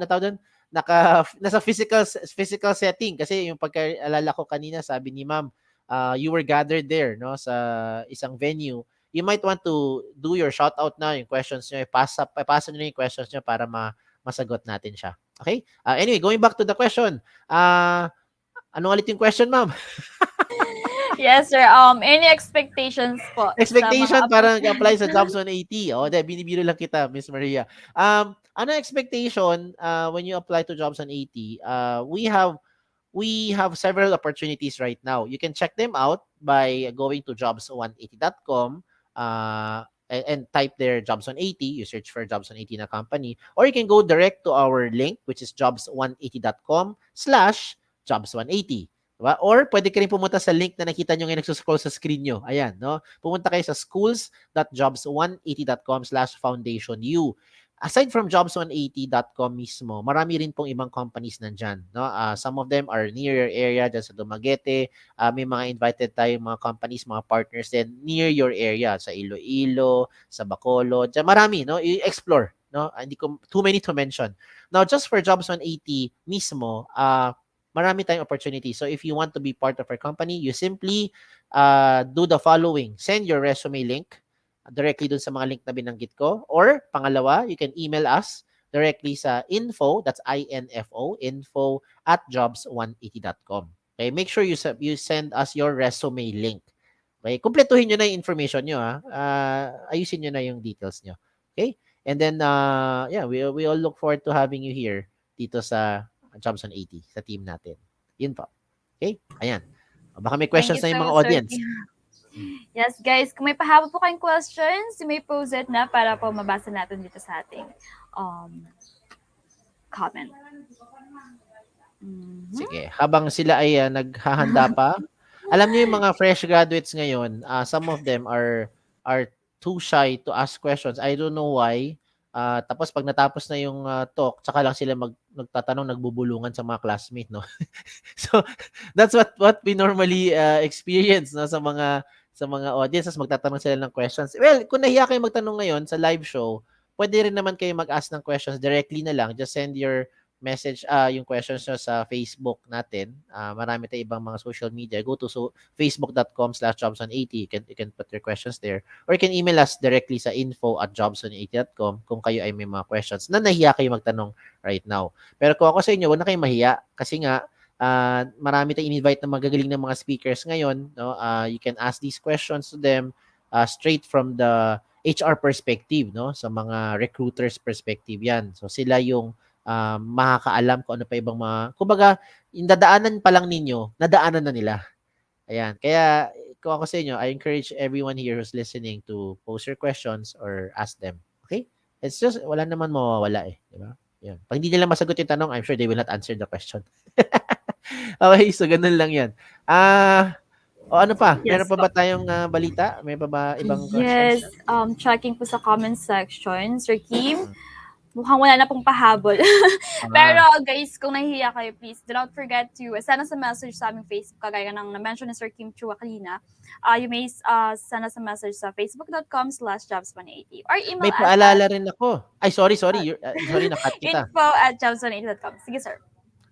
tawag doon? Nasa physical setting kasi yung pagkaalala ko kanina sabi ni Ma'am, you were gathered there, no, sa isang venue. You might want to do your shout out na, yung questions niyo, ipasa niyo yung questions niyo para masagot natin siya. Okay? Anyway, going back to the question. Ano ulit yung question, Ma'am? Yes, sir. Any expectations po? Expectation para nag-apply sa Jobs 180. Binibiro lang kita, Miss Maria. Ano expectation when you apply to Jobs 180? We have several opportunities right now. You can check them out by going to jobs180.com and type there Jobs 180. You search for Jobs 180 na company. Or you can go direct to our link, which is jobs180.com/jobs180. Diba? Or pwede ka rin pumunta sa link na nakita nyo ngayon nagsuscroll sa screen nyo. Ayan, no? Pumunta kayo sa schools.jobs180.com/foundationu. Aside from jobs180.com mismo, marami rin pong ibang companies nandyan. No? Some of them are near your area, dyan sa Dumaguete. May mga invited tayong mga companies, mga partners din near your area, sa Iloilo, sa Bacolod. Dyan, marami, no? I-explore. No? Hindi ko, too many to mention. Now, just for Jobs 180 mismo, marami tayong opportunity. So if you want to be part of our company, you simply do the following. Send your resume link directly dun sa mga link na binanggit ko. Or pangalawa, you can email us directly sa info, that's info, info@jobs180.com. Okay, make sure you send us your resume link. Okay, kumpletuhin nyo na yung information nyo, ha. Ayusin nyo na yung details nyo. Okay? And then, yeah, we all look forward to having you here dito sa Jobs 180, sa team natin. Yun po. Okay? Ayan. Baka may Thank questions you na so yung mga much, Sir audience. Kim. Yes, guys, kung may pahabol po kayong questions, you may pose it na para po mabasa natin dito sa ating comment. Sige. Habang sila ay naghahanda pa, alam niyo yung mga fresh graduates ngayon, some of them are too shy to ask questions. I don't know why. Tapos pag natapos na yung talk, tsaka lang sila nagtatanong, nagbubulungan sa mga classmate, no? So that's what we normally experience, no, sa mga audiences, magtatanong sila ng questions. Well, kung nahiya kayo magtanong ngayon sa live show, pwede rin naman kayo mag-ask ng questions directly na lang. Just send your message yung questions nyo sa Facebook natin. Marami tayong ibang mga social media. Go to facebook.com/jobs180. You can put your questions there. Or you can email us directly sa info@jobs180.com kung kayo ay may mga questions na nahiya kayo magtanong right now. Pero kung ako sa inyo, huwag na kayong mahiya kasi nga marami tayong invite na magagaling ng mga speakers ngayon. No? You can ask these questions to them straight from the HR perspective, no? Sa mga recruiters perspective yan. So sila yung makakaalam kung ano pa ibang mga, kumbaga, yung dadaanan pa lang ninyo, nadaanan na nila. Ayan. Kaya, kung ako sa inyo, I encourage everyone here who's listening to post your questions or ask them. Okay? It's just, wala naman mawawala eh. Diba? Yan. Pag hindi nila masagot yung tanong, I'm sure they will not answer the question. Okay, so ganun lang yan. O ano pa? Yes Meron pa ba tayong balita? May pa ba ibang Yes, questions? checking po sa comment section, Sir Kim, mukhang wala na pong pahabol. Ah. Pero guys, kung nahihiya kayo, please do not forget to send us a message sa aming Facebook, kagaya ng na-mention ni Sir Kim Chua kanina. You may send us a message sa facebook.com/jobs180 or email May us paalala rin ako. Ay, sorry. Sorry, nakat kita. info@jobs180.com. Sige, sir.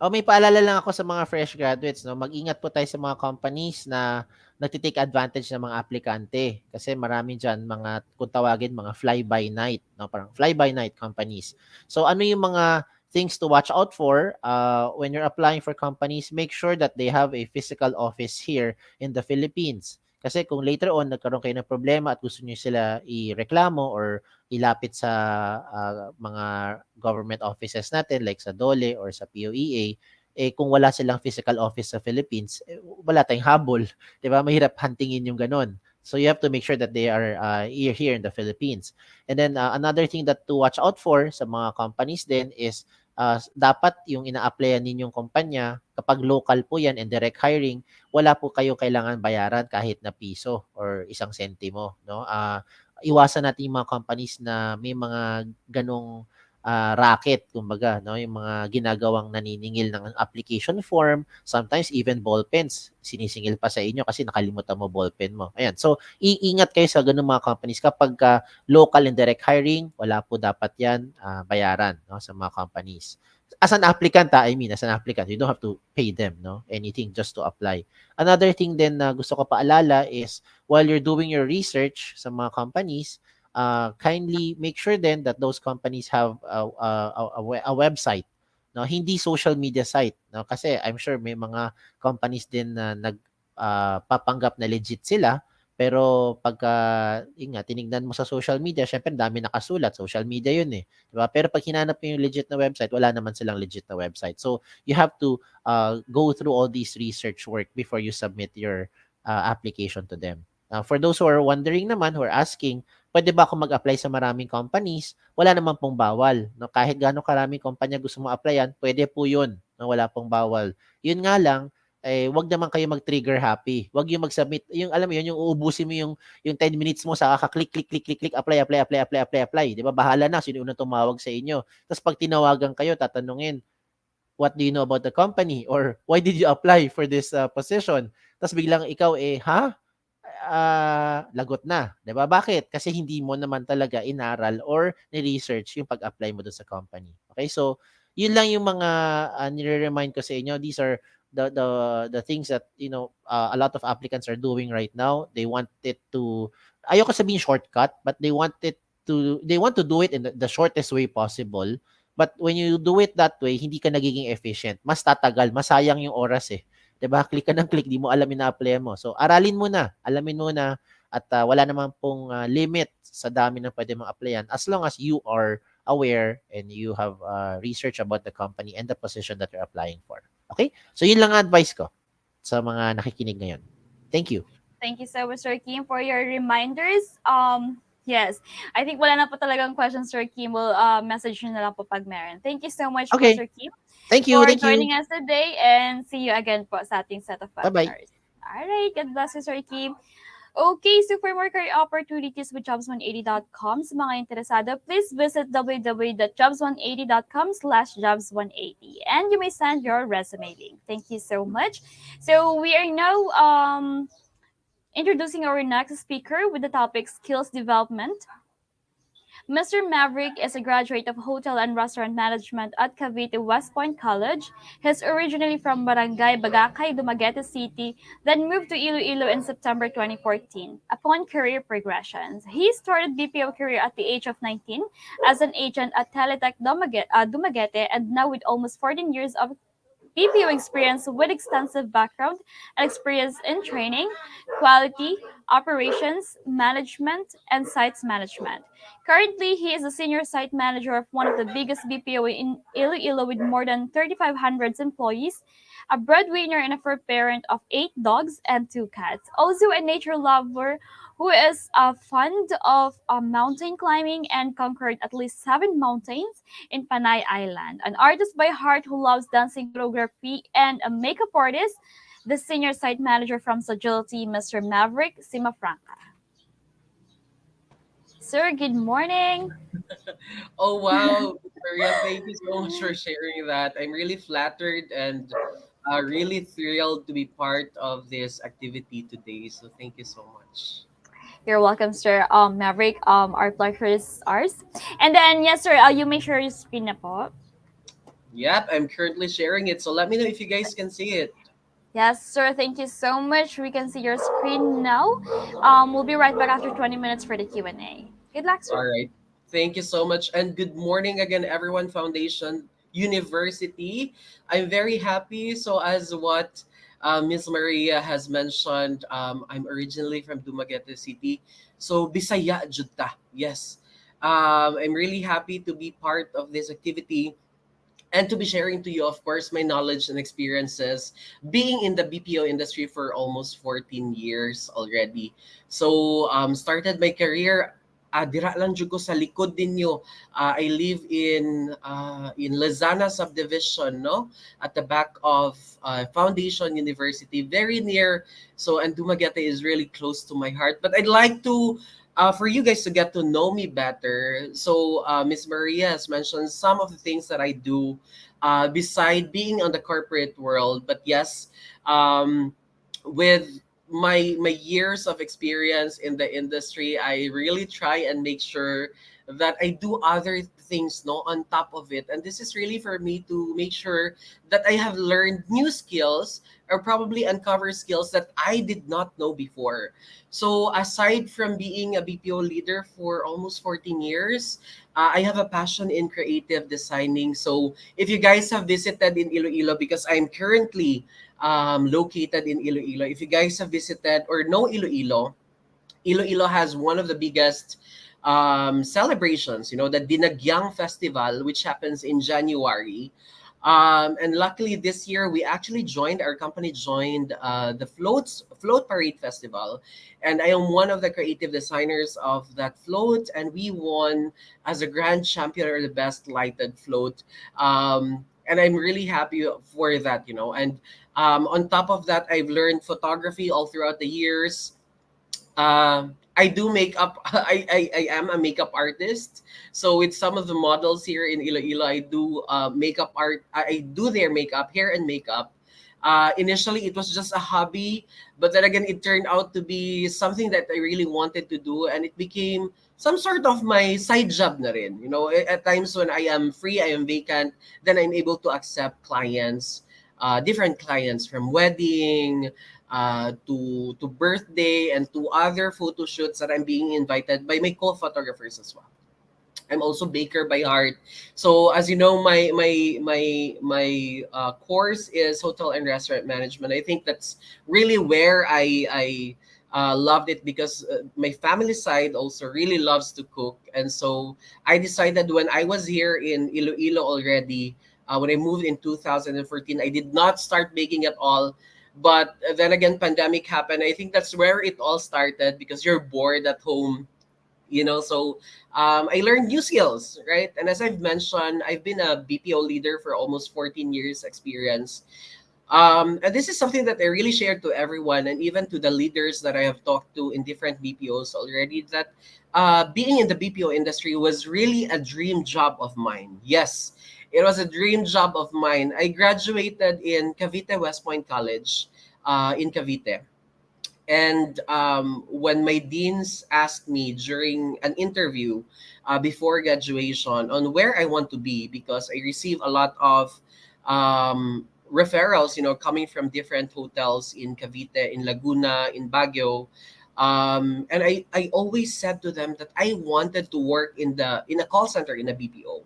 May paalala lang ako sa mga fresh graduates, no. Mag-ingat po tayo sa mga companies na nagti-take advantage ng mga aplikante kasi marami diyan mga, kung tawagin, mga fly by night, no, parang fly by night companies. So ano yung mga things to watch out for when you're applying for companies? Make sure that they have a physical office here in the Philippines. Kasi kung later on nagkaroon kayo ng problema at gusto niyo sila ireklamo or ilapit sa mga government offices natin like sa DOLE or sa POEA, kung wala silang physical office sa Philippines, wala tayong habol. 'Di ba? Mahirap huntingin yung ganon. So you have to make sure that they are here in the Philippines. And then another thing that to watch out for sa mga companies din is dapat yung ina-applyan ninyong kumpanya, kapag local po yan and direct hiring, wala po kayo kailangan bayaran kahit na piso or isang sentimo, no? Iwasan natin yung mga companies na may mga ganong racket, kumbaga, no? Yung mga ginagawang naniningil ng application form, sometimes even ball pens, sinisingil pa sa inyo kasi nakalimutan mo ballpen mo. Ayan. So, iingat kayo sa ganung mga companies. Kapag local and direct hiring, wala po dapat yan bayaran, no, sa mga companies. As an applicant, you don't have to pay them, no, anything just to apply. Another thing din na gusto ko paalala is while you're doing your research sa mga companies, kindly make sure then that those companies have a website, no, hindi social media site, no, kasi I'm sure may mga companies din na nagpapanggap na legit sila, pero pagka tinignan mo sa social media, syempre dami nakasulat, social media yun eh, di ba? Pero pag hinanap mo yung legit na website, wala naman silang legit na website. So you have to go through all these research work before you submit your application to them. For those who are wondering naman, who are asking, pwede ba ako mag-apply sa maraming companies? Wala naman pong bawal. No? Kahit gaano karaming kumpanya gusto mo applyan, pwede po yun. No? Wala pong bawal. Yun nga lang, wag naman kayo mag-trigger happy. Wag yung mag-submit, yung alam mo yun, yung uubusin mo yung 10 minutes mo sa click, apply. Di ba? Bahala na, sino unang tumawag sa inyo. Tapos pag tinawagan kayo, tatanungin, what do you know about the company? Or why did you apply for this position? Tapos biglang ikaw, lagot na, 'di ba? Bakit? Kasi hindi mo naman talaga inaral or ni-research yung pag-apply mo doon sa company. Okay? So, Yun lang yung mga nire-remind ko sa inyo. These are the things that a lot of applicants are doing right now. They want it to, ayoko sabihin shortcut, but they want to do it in the shortest way possible. But when you do it that way, hindi ka nagiging efficient. Mas tatagal, masayang yung oras eh. 'Di ba? Click ka ng click, di mo alam yung na-apply mo. So aralin mo na, alamin mo na, at wala naman pong limit sa dami ng pwede mong applyan as long as you are aware and you have research about the company and the position that you're applying for. Okay? So yun lang ang advice ko sa mga nakikinig ngayon. Thank you. Thank you so much, Sir Kim, for your reminders. Yes, I think wala na po talagang questions, Sir Kim. We'll message nyo na lang po pag meron. Thank you so much po, Okay. Sir Kim, Thank you. for Thank you. joining us today, and see you again po sa ating set of Bye-bye. webinars. All right, God bless you, Sir Kim. Okay, so for more career opportunities with jobs180.com, sa mga interesado, please visit www.jobs180.com/jobs180, and you may send your resume link. Thank you so much. So we are now introducing our next speaker with the topic skills development. Mr. Mavrick is a graduate of Hotel and Restaurant Management at Cavite West Point College. He's originally from Barangay Bagakay, Dumaguete City, then moved to Iloilo in September 2014. Upon career progressions, he started BPO career at the age of 19 as an agent at Teletech Dumaguete, and now with almost 14 years of BPO experience with extensive background and experience in training, quality, operations, management, and sites management. Currently, he is a senior site manager of one of the biggest BPO in Iloilo with more than 3,500 employees, a breadwinner and a fur parent of 8 dogs and 2 cats. Also a nature lover who is fond of mountain climbing and conquered at least 7 mountains in Panay Island. An artist by heart who loves dancing, photography, and a makeup artist, the senior site manager from Sagility, Mr. Mavrick Cimafranca. Sir, good morning. Oh wow, Victoria, thank you so much for sharing that. I'm really flattered and really thrilled to be part of this activity today. So thank you so much. You're welcome, sir. Maverick, our pleasure is ours. And then, yes, sir, you may share your screen na po. Yep, I'm currently sharing it. So let me know if you guys can see it. Yes, sir. Thank you so much. We can see your screen now. We'll be right back after 20 minutes for the Q&A. Good luck, All sir. right. Thank you so much. And good morning again, everyone, Foundation University. I'm very happy. So, as what Miss Maria has mentioned, I'm originally from Dumaguete City. So, Bisaya Juta. Yes. I'm really happy to be part of this activity and to be sharing to you, of course, my knowledge and experiences being in the BPO industry for almost 14 years already. So, started my career dira lang jud ko sa likod ninyo. I live in Lizana subdivision, no? At the back of Foundation University, very near. So, and Dumaguete is really close to my heart. But I'd like to for you guys to get to know me better. So, Miss Maria has mentioned some of the things that I do beside being on the corporate world. But yes, with my years of experience in the industry, I really try and make sure that I do other things no on top of it. And this is really for me to make sure that I have learned new skills or probably uncover skills that I did not know before. So aside from being a BPO leader for almost 14 years, I have a passion in creative designing. So if you guys have visited in Iloilo, because I'm currently located in Iloilo, if you guys have visited or know Iloilo, Iloilo has one of the biggest celebrations, you know, the Dinagyang Festival, which happens in January. And luckily this year we actually joined, our company joined the Float Parade Festival. And I am one of the creative designers of that float. And we won as a grand champion or the best lighted float. And I'm really happy for that, you know. And on top of that, I've learned photography all throughout the years. I do makeup. I am a makeup artist. So with some of the models here in Iloilo, I do makeup art. I do their makeup, hair and makeup. Initially, it was just a hobby, but then again, it turned out to be something that I really wanted to do, and it became some sort of my side job na rin. You know, at times when I am free, I am vacant, then I'm able to accept clients, different clients from wedding, to birthday and to other photo shoots that I'm being invited by my co-photographers as well. I'm also baker by heart. So as you know, my course is hotel and restaurant management. I think that's really where I loved it because my family side also really loves to cook, and so I decided when I was here in Iloilo already. When I moved in 2014, I did not start baking at all. But then again, pandemic happened. I think that's where it all started because you're bored at home, so I learned new skills, right? And as I've mentioned, I've been a BPO leader for almost 14 years experience. And this is something that I really share to everyone and even to the leaders that I have talked to in different BPOs already, that being in the BPO industry was really a dream job of mine. Yes, it was a dream job of mine. I graduated in Cavite West Point College in Cavite. And when my deans asked me during an interview before graduation on where I want to be, because I receive a lot of referrals, coming from different hotels in Cavite, in Laguna, in Baguio. And I always said to them that I wanted to work in a call center in a BPO.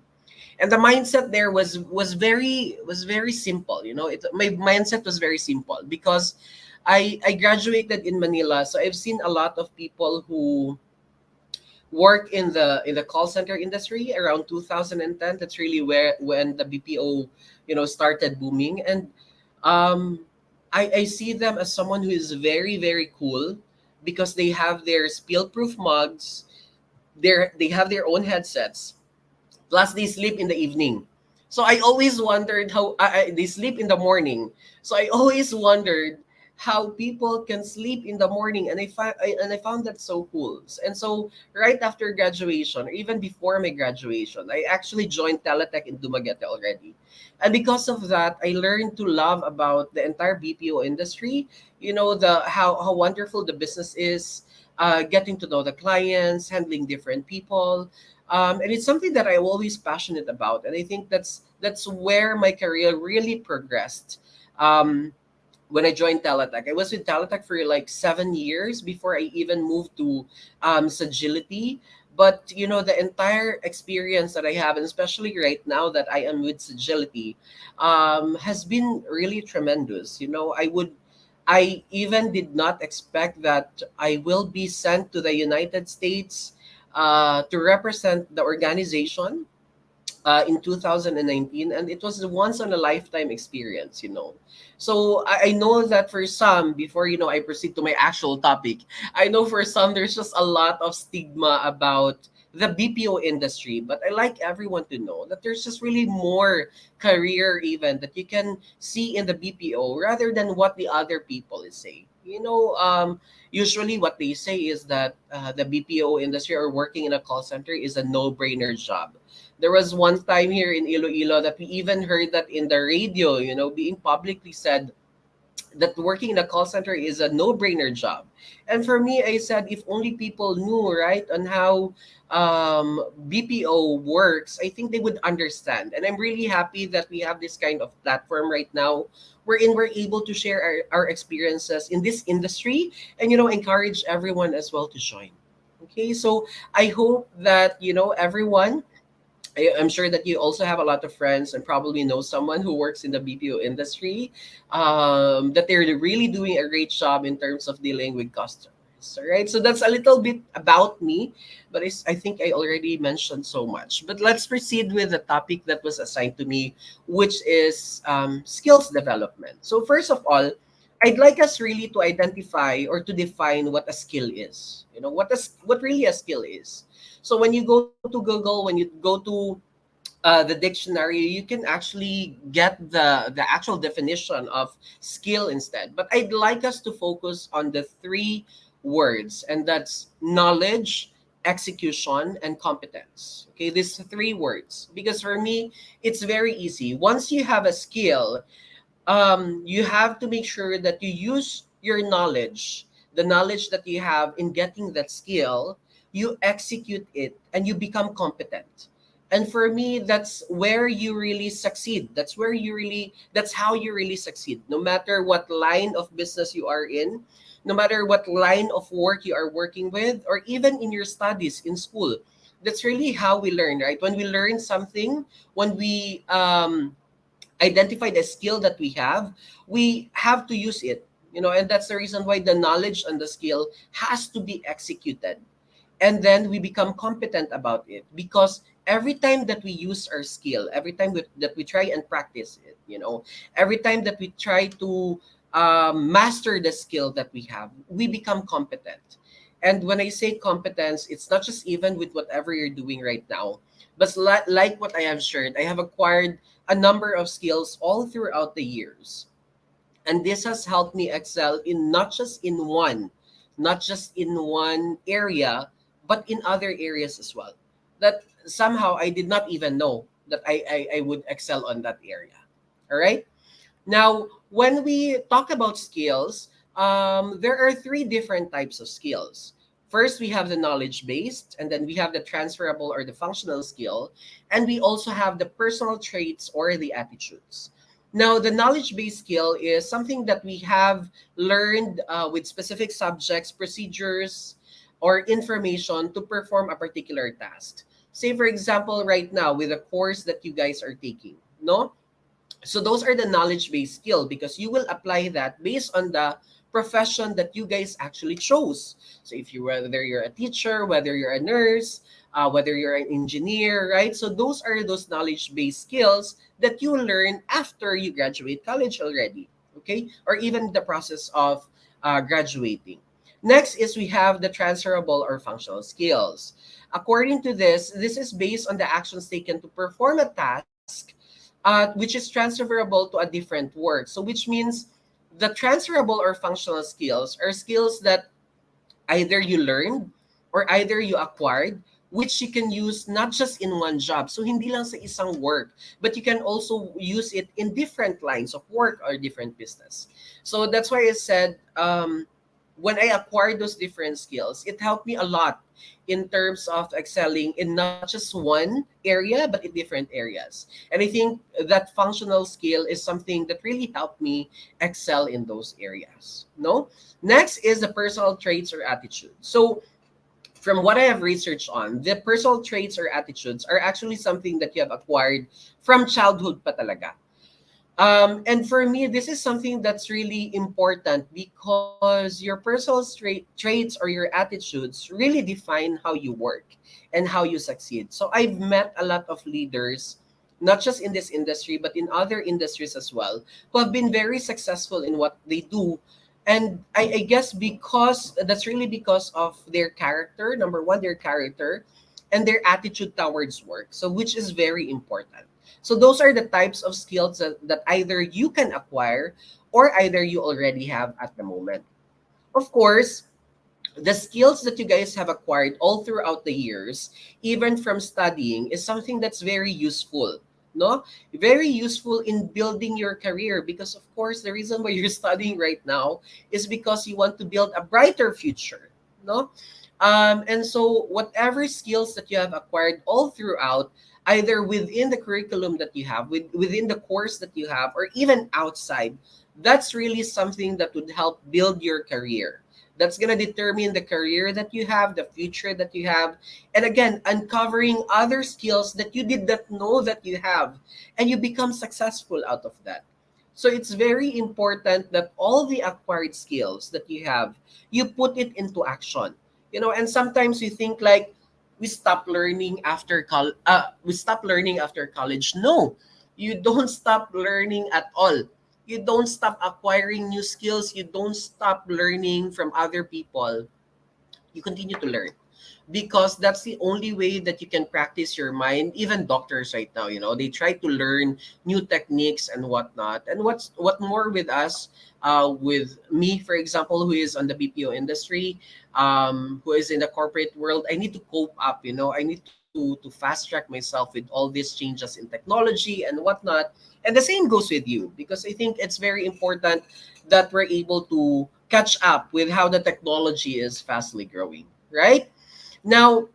And the mindset there was very simple. My mindset was very simple because I graduated in Manila, so I've seen a lot of people who work in the call center industry around 2010. That's really where when the BPO started booming. And um I see them as someone who is very very cool because they have their spill proof mugs, they have their own headsets, plus they sleep in the evening. So I always wondered how they sleep in the morning. So I always wondered how people can sleep in the morning, and I found that so cool. And so right after graduation, or even before my graduation, I actually joined Teletech in Dumaguete already. And because of that, I learned to love about the entire BPO industry. The how wonderful the business is, getting to know the clients, handling different people, and it's something that I'm always passionate about. And I think that's where my career really progressed. When I joined Teletech, I was with Teletech for like 7 years before I even moved to Sagility. But the entire experience that I have, and especially right now that I am with Sagility, has been really tremendous. I even did not expect that I will be sent to the United States to represent the organization in 2019, and it was a once in a lifetime experience. So I know that for some, before I proceed to my actual topic, I know for some there's just a lot of stigma about the BPO industry, but I like everyone to know that there's just really more career even that you can see in the BPO rather than what the other people is saying. Usually what they say is that the BPO industry or working in a call center is a no-brainer job. There was one time here in Iloilo that we even heard that in the radio, being publicly said that working in a call center is a no-brainer job. And for me, I said, if only people knew, right, on how BPO works, I think they would understand. And I'm really happy that we have this kind of platform right now wherein we're able to share our experiences in this industry and, encourage everyone as well to join. Okay, so I hope that, everyone, I'm sure that you also have a lot of friends and probably know someone who works in the BPO industry, that they're really doing a great job in terms of dealing with customers. All right, so that's a little bit about me, but I think I already mentioned so much. But let's proceed with the topic that was assigned to me, which is skills development. So first of all, I'd like us really to identify or to define what a skill is. What really a skill is. So when you go to Google, when you go to the dictionary, you can actually get the actual definition of skill instead. But I'd like us to focus on the three words, and that's knowledge, execution, and competence. Okay, these three words. Because for me, it's very easy. Once you have a skill, you have to make sure that you use your knowledge, the knowledge that you have in getting that skill, you execute it and you become competent. And for me, that's where you really succeed. That's how you really succeed. No matter what line of business you are in, no matter what line of work you are working with, or even in your studies in school. That's really how we learn, right? When we learn something, when we identify the skill that we have to use it, and that's the reason why the knowledge and the skill has to be executed, and then we become competent about it, because every time that we use our skill, every time that we try and practice it, every time that we try to master the skill that we have, we become competent. And when I say competence, it's not just even with whatever you're doing right now, but like what I have shared, I have acquired a number of skills all throughout the years, and this has helped me excel in not just in one area, but in other areas as well, that somehow I did not even know that I would excel on that area. All right. Now, when we talk about skills, there are three different types of skills. First, we have the knowledge based, and then we have the transferable or the functional skill, and we also have the personal traits or the attitudes. Now, the knowledge based skill is something that we have learned with specific subjects, procedures, or information to perform a particular task. Say, for example, right now with the course that you guys are taking, no? So those are the knowledge based skill, because you will apply that based on the profession that you guys actually chose. So if you, whether you're a teacher, whether you're a nurse, whether you're an engineer, right? So those are those knowledge based skills that you learn after you graduate college already, okay, or even the process of graduating. Next is we have the transferable or functional skills. According to this is based on the actions taken to perform a task, which is transferable to a different work. So which means the transferable or functional skills are skills that either you learned or either you acquired, which you can use not just in one job. So hindi lang sa isang work, but you can also use it in different lines of work or different business. So that's why I said, when I acquired those different skills, it helped me a lot in terms of excelling in not just one area, but in different areas. And I think that functional skill is something that really helped me excel in those areas. No? Next is the personal traits or attitude. So from what I have researched on, the personal traits or attitudes are actually something that you have acquired from childhood pa talaga. And for me, this is something that's really important, because your personal traits or your attitudes really define how you work and how you succeed. So I've met a lot of leaders, not just in this industry, but in other industries as well, who have been very successful in what they do. And I guess because that's really because of their character, number one, their character, and their attitude towards work. So which is very important. So those are the types of skills that either you can acquire or either you already have at the moment. Of course, the skills that you guys have acquired all throughout the years, even from studying, is something that's very useful. No, very useful in building your career, because of course the reason why you're studying right now is because you want to build a brighter future. No, and so whatever skills that you have acquired all throughout, either within the curriculum that you have, within the course that you have, or even outside, that's really something that would help build your career. That's going to determine the career that you have, the future that you have. And again, uncovering other skills that you did not know that you have, and you become successful out of that. So it's very important that all the acquired skills that you have, you put it into action. And sometimes we think like we stop learning after college. No, you don't stop learning at all. You don't stop acquiring new skills. You don't stop learning from other people. You continue to learn, because that's the only way that you can practice your mind. Even doctors right now, they try to learn new techniques and whatnot. And what more with us, with me, for example, who is on the BPO industry, who is in the corporate world, I need to cope up. I need to to fast track myself with all these changes in technology and whatnot. And the same goes with you, because I think it's very important that we're able to catch up with how the technology is fastly growing, right? Now,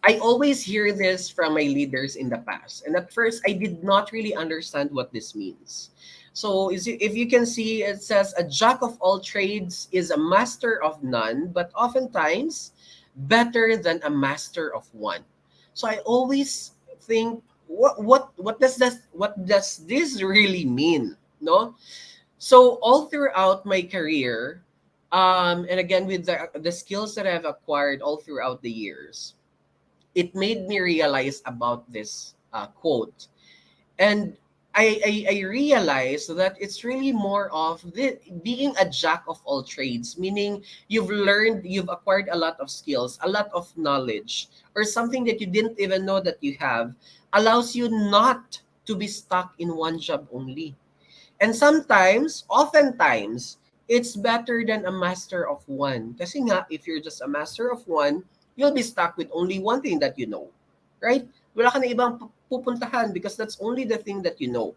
I always hear this from my leaders in the past. And at first, I did not really understand what this means. So, if you can see, it says, a jack of all trades is a master of none, but oftentimes better than a master of one. So, I always think, what does this really mean? No? So, all throughout my career, and again, with the skills that I've acquired all throughout the years, it made me realize about this quote. And I realized that it's really more of being a jack of all trades, meaning you've acquired a lot of skills, a lot of knowledge, or something that you didn't even know that you have, allows you not to be stuck in one job only. And sometimes, oftentimes, it's better than a master of one. Kasi nga, if you're just a master of one, you'll be stuck with only one thing that you know. Right? Wala ka na ibang pupuntahan because that's only the thing that you know.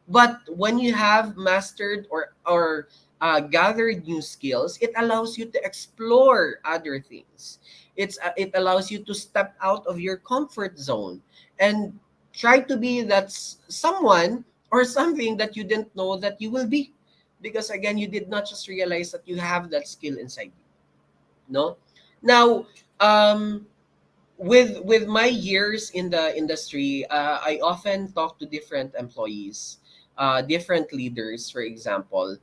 But when you have mastered or gathered new skills, it allows you to explore other things. It allows you to step out of your comfort zone and try to be someone or something that you didn't know that you will be, because again, you did not just realize that you have that skill inside you. No, now, um, with my years in the industry, I often talk to different employees, different leaders, for example,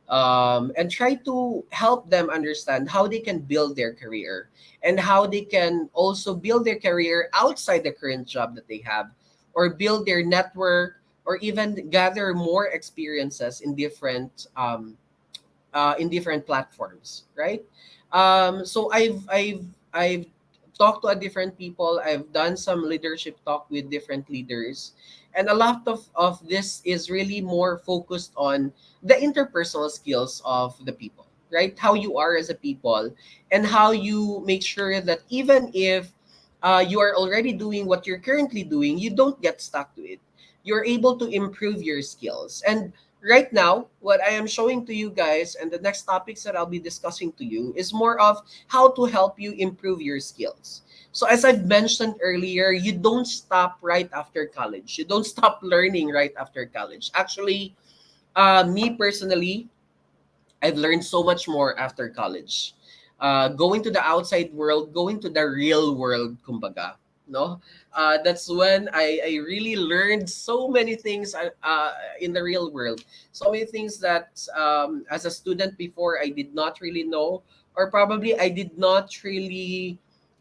and try to help them understand how they can build their career and how they can also build their career outside the current job that they have, or build their network, or even gather more experiences in different platforms, right? So I've talked to a different people. I've done some leadership talk with different leaders, and a lot of this is really more focused on the interpersonal skills of the people, right? How you are as a people, and how you make sure that even if you are already doing what you're currently doing, you don't get stuck to it. You're able to improve your skills. And right now, what I am showing to you guys, and the next topics that I'll be discussing to you, is more of how to help you improve your skills. So, as I've mentioned earlier, you don't stop right after college. You don't stop learning right after college. Actually, me personally, I've learned so much more after college. Going to the outside world, going to the real world, kumbaga, no? That's when I really learned so many things in the real world. So many things that as a student before I did not really know, or probably I did not really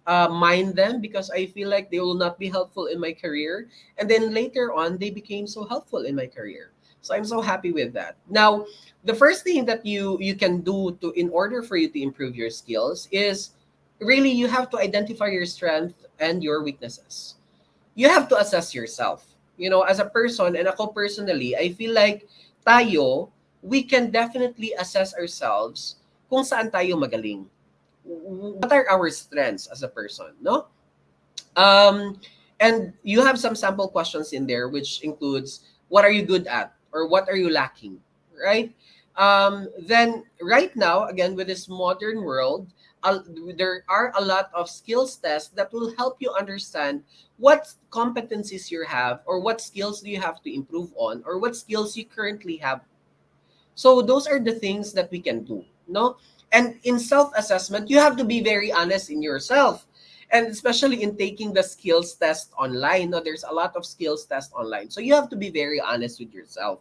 mind them because I feel like they will not be helpful in my career. And then later on, they became so helpful in my career. So I'm so happy with that. Now, the first thing that you can do to in order for you to improve your skills is really you have to identify your strength and your weaknesses. You have to assess yourself. You know, as a person, and ako personally, I feel like tayo, we can definitely assess ourselves kung saan tayo magaling. What are our strengths as a person, no? Um, and you have some sample questions in there, which includes what are you good at or what are you lacking, right? Then right now, again, with this modern world, uh, there are a lot of skills tests that will help you understand what competencies you have, or what skills do you have to improve on, or what skills you currently have. So those are the things that we can do, no? And in self-assessment, you have to be very honest in yourself. And especially in taking the skills test online, no, there's a lot of skills test online. So you have to be very honest with yourself.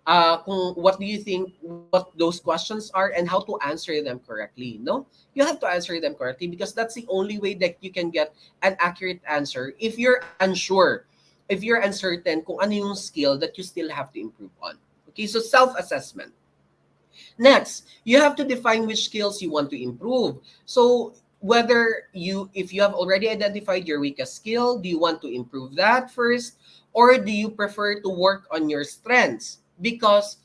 Kung what do you think what those questions are and how to answer them correctly, no? You have to answer them correctly because that's the only way that you can get an accurate answer if you're unsure, if you're uncertain kung ano yung skill that you still have to improve on. Okay, so self-assessment. Next, you have to define which skills you want to improve. So whether if you have already identified your weakest skill, do you want to improve that first, or do you prefer to work on your strengths? Because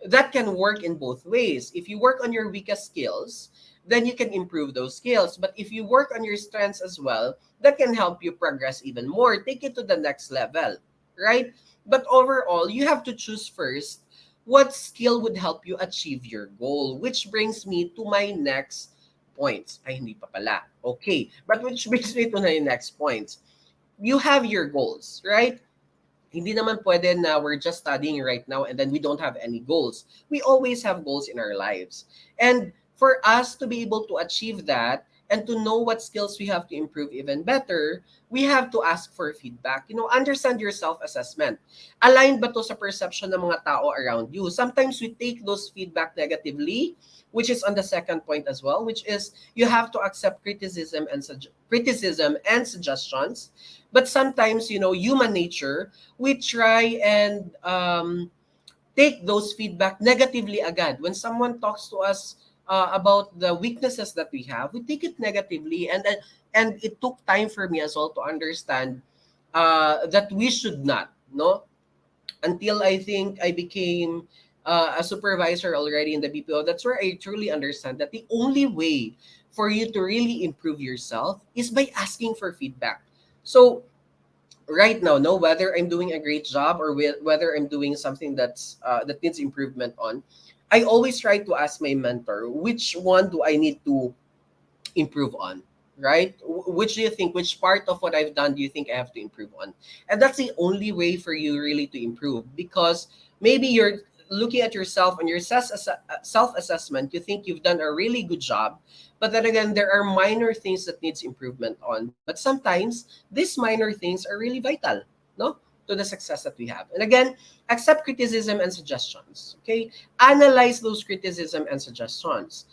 that can work in both ways. If you work on your weakest skills, then you can improve those skills. But if you work on your strengths as well, that can help you progress even more, take it to the next level, right? But overall, you have to choose first what skill would help you achieve your goal, which brings me to my next points. Ay, hindi pa pala. Okay. But which brings me to my next points. You have your goals, right? Hindi naman pwede na we're just studying right now and then we don't have any goals. We always have goals in our lives. And for us to be able to achieve that and to know what skills we have to improve even better, we have to ask for feedback. Understand your self-assessment. Aligned ba to sa perception ng mga tao around you? Sometimes we take those feedback negatively, which is on the second point as well, which is you have to accept criticism and suggestions. But sometimes, human nature, we try and take those feedback negatively agad. When someone talks to us about the weaknesses that we have, we take it negatively, and it took time for me as well to understand that we should not, no, until I think I became a supervisor already in the BPO. That's where I truly understand that the only way for you to really improve yourself is by asking for feedback. So right now, no, whether I'm doing a great job or whether I'm doing something that needs improvement on, I always try to ask my mentor, which one do I need to improve on, right? Which do you think, which part of what I've done do you think I have to improve on? And that's the only way for you really to improve, because maybe you're looking at yourself and your self-assessment, you think you've done a really good job, but then again, there are minor things that needs improvement on. But sometimes these minor things are really vital, no, to the success that we have. And again, accept criticism and suggestions. Okay, analyze those criticism and suggestions.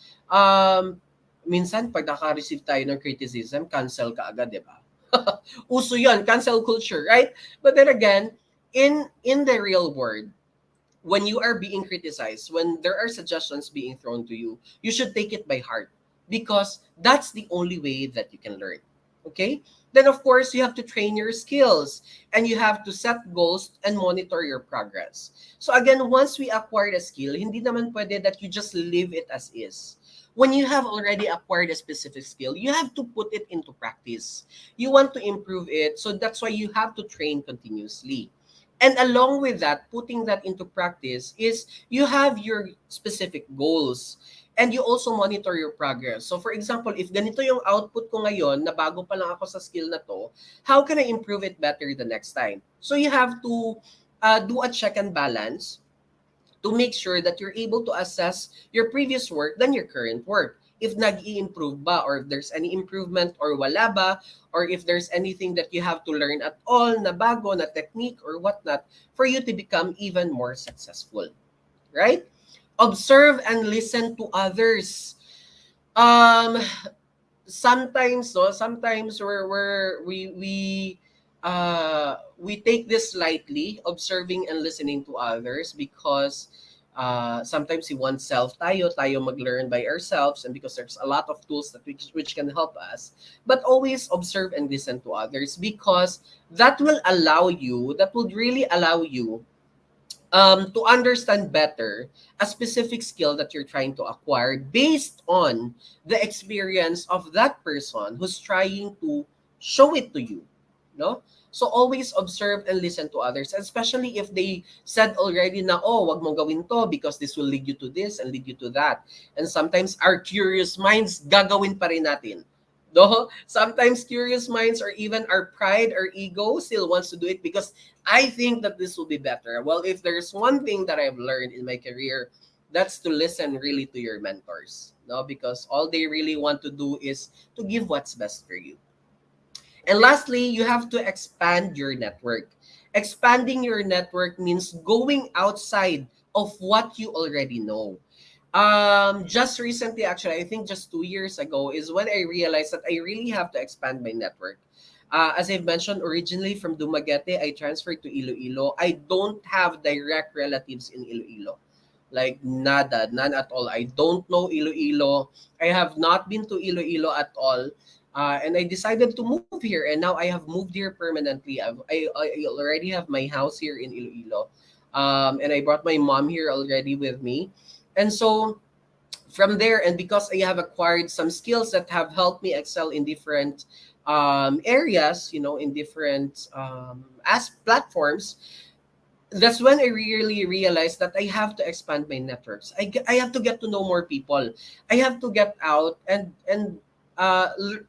Minsan, pag naka-receive tayo ng criticism, cancel ka agad, di ba? Uso yun, cancel culture, right? But then again, in the real world, when you are being criticized, when there are suggestions being thrown to you, you should take it by heart, because that's the only way that you can learn. Okay? Then, of course, you have to train your skills and you have to set goals and monitor your progress. So again, once we acquired a skill, hindi naman pwede that you just leave it as is. When you have already acquired a specific skill, you have to put it into practice. You want to improve it, so that's why you have to train continuously. And along with that, putting that into practice is you have your specific goals and you also monitor your progress. So for example, if ganito yung output ko ngayon, na bago pa lang ako sa skill na to, how can I improve it better the next time? So you have to do a check and balance to make sure that you're able to assess your previous work than your current work. If nag-i-improve ba, or if there's any improvement or wala ba, or if there's anything that you have to learn at all na bago, na technique or whatnot, for you to become even more successful, right? Observe and listen to others. Um, sometimes, no, sometimes we take this lightly, observing and listening to others, because sometimes we want tayo mag-learn by ourselves, and because there's a lot of tools that which can help us. But always observe and listen to others, because that will really allow you to understand better a specific skill that you're trying to acquire based on the experience of that person who's trying to show it to you, no? So always observe and listen to others, especially if they said already na, oh, wag mong gawin to because this will lead you to this and lead you to that. And sometimes our curious minds, gagawin pa rin natin. No? Sometimes curious minds, or even our pride or ego, still wants to do it because I think that this will be better. Well, if there's one thing that I've learned in my career, that's to listen really to your mentors. No? Because all they really want to do is to give what's best for you. And lastly, you have to expand your network. Expanding your network means going outside of what you already know. Just recently, actually, I think just 2 years ago is when I realized that I really have to expand my network. As I've mentioned, originally from Dumaguete, I transferred to Iloilo. I don't have direct relatives in Iloilo. Like nada, none at all. I don't know Iloilo. I have not been to Iloilo at all. And I decided to move here, and now I have moved here permanently. I already have my house here in Iloilo. And I brought my mom here already with me. And so from there, and because I have acquired some skills that have helped me excel in different areas, in different as platforms, that's when I really realized that I have to expand my networks. I have to get to know more people. I have to get out and uh, l-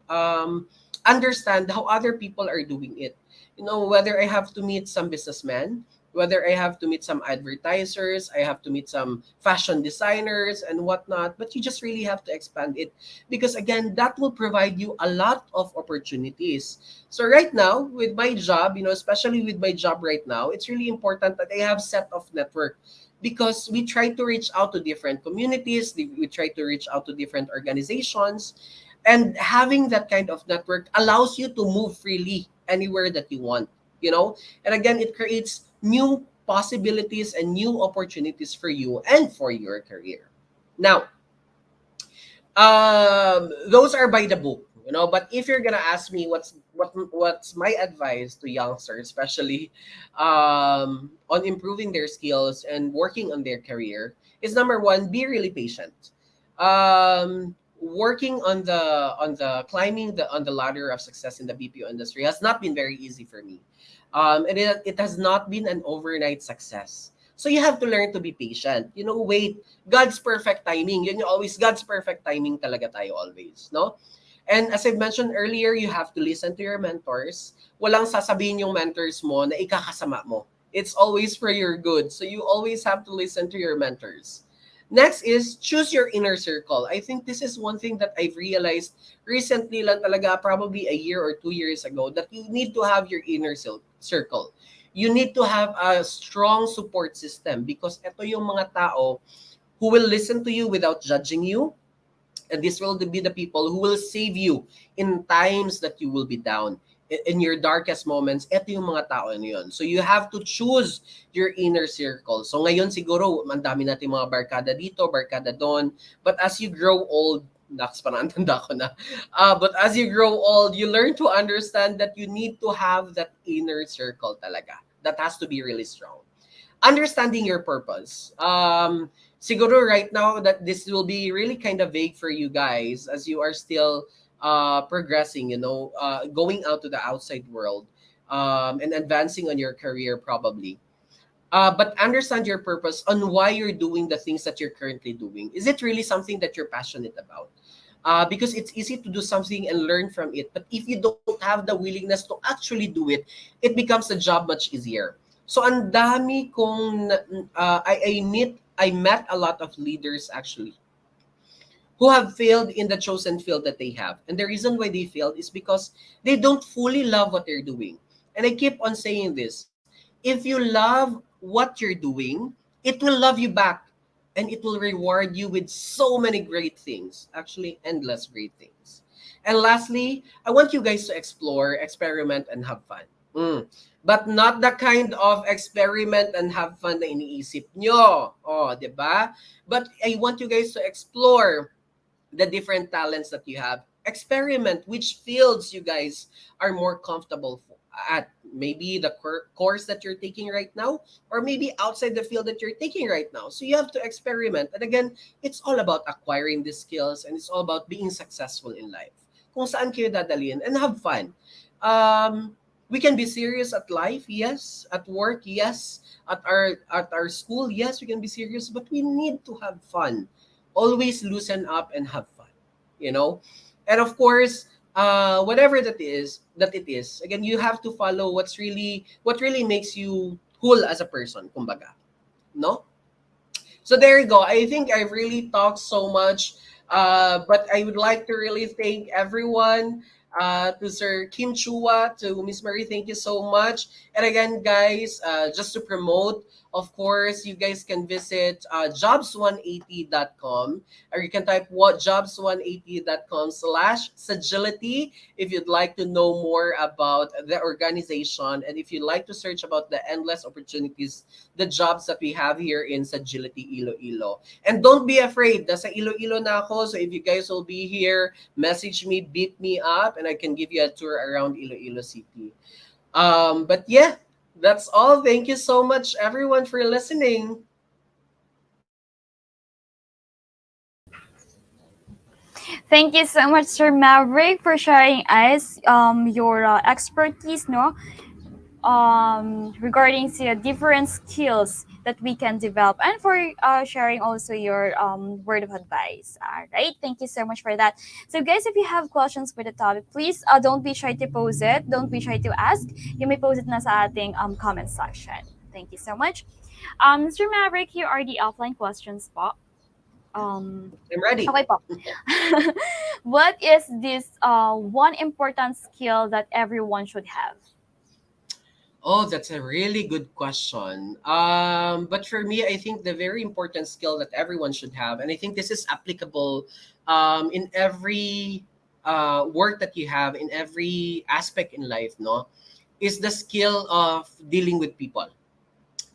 um, understand how other people are doing it. Whether I have to meet some businessmen, whether I have to meet some advertisers, I have to meet some fashion designers and whatnot. But you just really have to expand it, because again, that will provide you a lot of opportunities. So right now, with my job, especially with my job right now, it's really important that I have set of network, because we try to reach out to different communities, we try to reach out to different organizations, and having that kind of network allows you to move freely anywhere that you want, and again, it creates new possibilities and new opportunities for you and for your career. Now, those are by the book, but if you're gonna ask me what's my advice to youngsters, especially on improving their skills and working on their career, is number one, be really patient. Working on the climbing on the ladder of success in the BPO industry has not been very easy for me. It has not been an overnight success. So you have to learn to be patient. Wait, God's perfect timing. Yun yung always, God's perfect timing talaga tayo always, no? And as I mentioned earlier, you have to listen to your mentors. Walang sasabihin yung mentors mo na ikakasama mo. It's always for your good. So you always have to listen to your mentors. Next is choose your inner circle. I think this is one thing that I've realized recently lang talaga, probably a year or 2 years ago, that you need to have your inner circle. You need to have a strong support system, because ito yung mga tao who will listen to you without judging you, and this will be the people who will save you in times that you will be down. In your darkest moments, eto yung mga tao na yun. So you have to choose your inner circle. So ngayon siguro, ang dami natin mga barkada dito, barkada doon. But as you grow old, naks, parang tanda ko na. But as you grow old, you learn to understand that you need to have that inner circle talaga. That has to be really strong. Understanding your purpose. Siguro right now that this will be really kind of vague for you guys, as you are still progressing, going out to the outside world, and advancing on your career probably. But understand your purpose on why you're doing the things that you're currently doing. Is it really something that you're passionate about? Because it's easy to do something and learn from it, but if you don't have the willingness to actually do it, it becomes the job much easier. So ang dami kong I met a lot of leaders actually who have failed in the chosen field that they have. And the reason why they failed is because they don't fully love what they're doing. And I keep on saying this. If you love what you're doing, it will love you back, and it will reward you with so many great things, actually endless great things. And lastly, I want you guys to explore, experiment, and have fun. But not the kind of experiment and have fun na iniisip nyo. Oh, di ba? But I want you guys to explore the different talents that you have. Experiment which fields you guys are more comfortable at. Maybe the course that you're taking right now, or maybe outside the field that you're taking right now. So you have to experiment. And again, it's all about acquiring these skills, and it's all about being successful in life. Kung saan kayo dadalhin, and have fun. We can be serious at life, yes. At work, yes. At our school, yes, we can be serious, but we need to have fun. Always loosen up and have fun, you know. And of course, whatever that it is, again, you have to follow what really makes you whole as a person, kumbaga, no? So there you go. I think I really talked so much, but I would like to really thank everyone. To Sir Kim Chua, to Miss Marie, thank you so much. And again, guys, just to promote, of course, you guys can visit jobs180.com, or you can type what jobs180.com/sagility if you'd like to know more about the organization, and if you'd like to search about the endless opportunities, the jobs that we have here in Sagility, Iloilo. And don't be afraid, nasa Iloilo na ako, so if you guys will be here, message me, beat me up, and I can give you a tour around Iloilo City. But yeah, that's all. Thank you so much, everyone, for listening. Thank you so much, Sir Maverick, for sharing us your expertise, no, regarding the different skills that we can develop, and for sharing also your word of advice. All right, thank you so much for that. So, guys, if you have questions for the topic, please don't be shy to pose it. Don't be shy to ask. You may pose it na sa ating comment section. Thank you so much. Mr. Maverick, here are the offline questions po. I'm ready. Okay po. What is this one important skill that everyone should have? Oh, that's a really good question. But for me, I think the very important skill that everyone should have, and I think this is applicable in every work that you have, in every aspect in life, no, is the skill of dealing with people.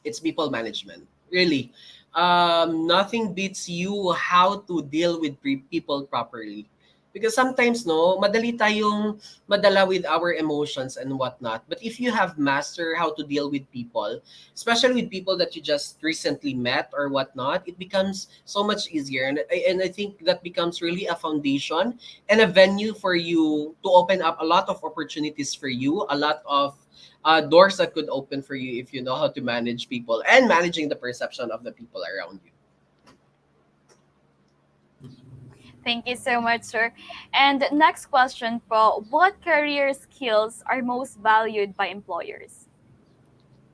It's people management, really. Nothing beats you how to deal with people properly, because sometimes, no, madali tayong madala with our emotions and whatnot, but if you have master how to deal with people, especially with people that you just recently met or whatnot, it becomes so much easier, and I think that becomes really a foundation and a venue for you to open up a lot of opportunities for you, a lot of doors that could open for you if you know how to manage people and managing the perception of the people around you. Thank you so much, sir. And next question po, what career skills are most valued by employers?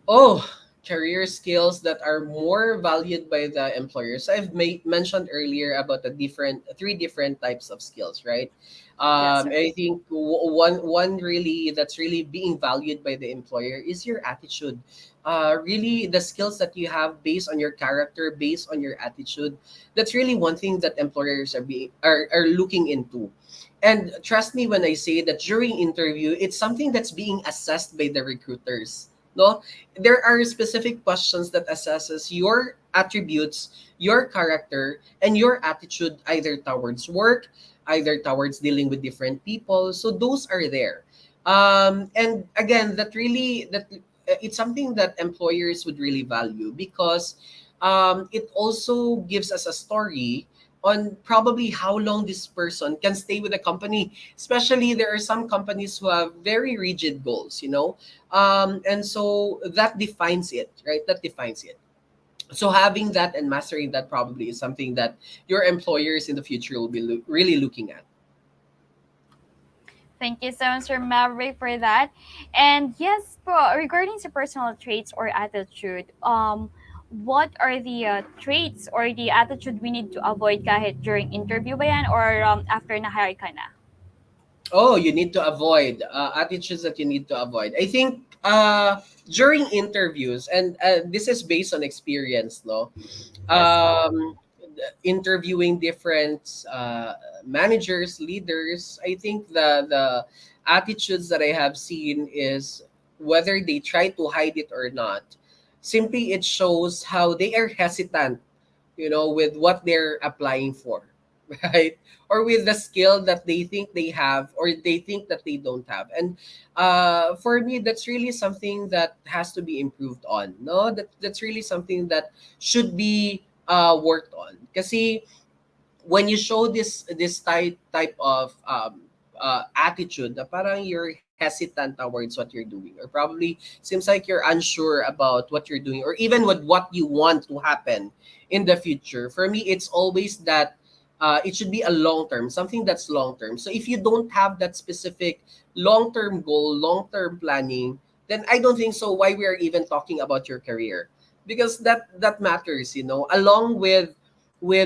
Oh, career skills that are more valued by the employers. I've mentioned earlier about the different three different types of skills, right? Yes, sir. I think one really that's really being valued by the employer is your attitude. Really, the skills that you have based on your character, based on your attitude. That's really one thing that employers are looking into. And trust me when I say that during interview, it's something that's being assessed by the recruiters. No, there are specific questions that assesses your attributes, your character, and your attitude either towards work, either towards dealing with different people. So those are there. And again, it's something that employers would really value, because it also gives us a story on probably how long this person can stay with the company. Especially there are some companies who have very rigid goals, and so that defines it, right? That defines it. So having that and mastering that probably is something that your employers in the future will be really looking at. Thank you so much, Sir Maverick, for that. And yes, po, regarding to personal traits or attitude, what are the traits or the attitude we need to avoid kahit during interview ba yan or after na-hire ka na? Oh, you need to avoid attitudes that you need to avoid. I think during interviews, and this is based on experience, no, Yes, po. interviewing different managers, leaders. I think the attitudes that I have seen is whether they try to hide it or not. Simply, it shows how they are hesitant, with what they're applying for, right? Or with the skill that they think they have or they think that they don't have. And for me, that's really something that has to be improved on. No, that's really something that should be worked on. Kasi when you show this type of attitude, na parang you're hesitant towards what you're doing, or probably seems like you're unsure about what you're doing, or even with what you want to happen in the future. For me, it's always that it should be a long term, something that's long term. So if you don't have that specific long term goal, long term planning, then I don't think so. Why we are even talking about your career? Because that matters, along with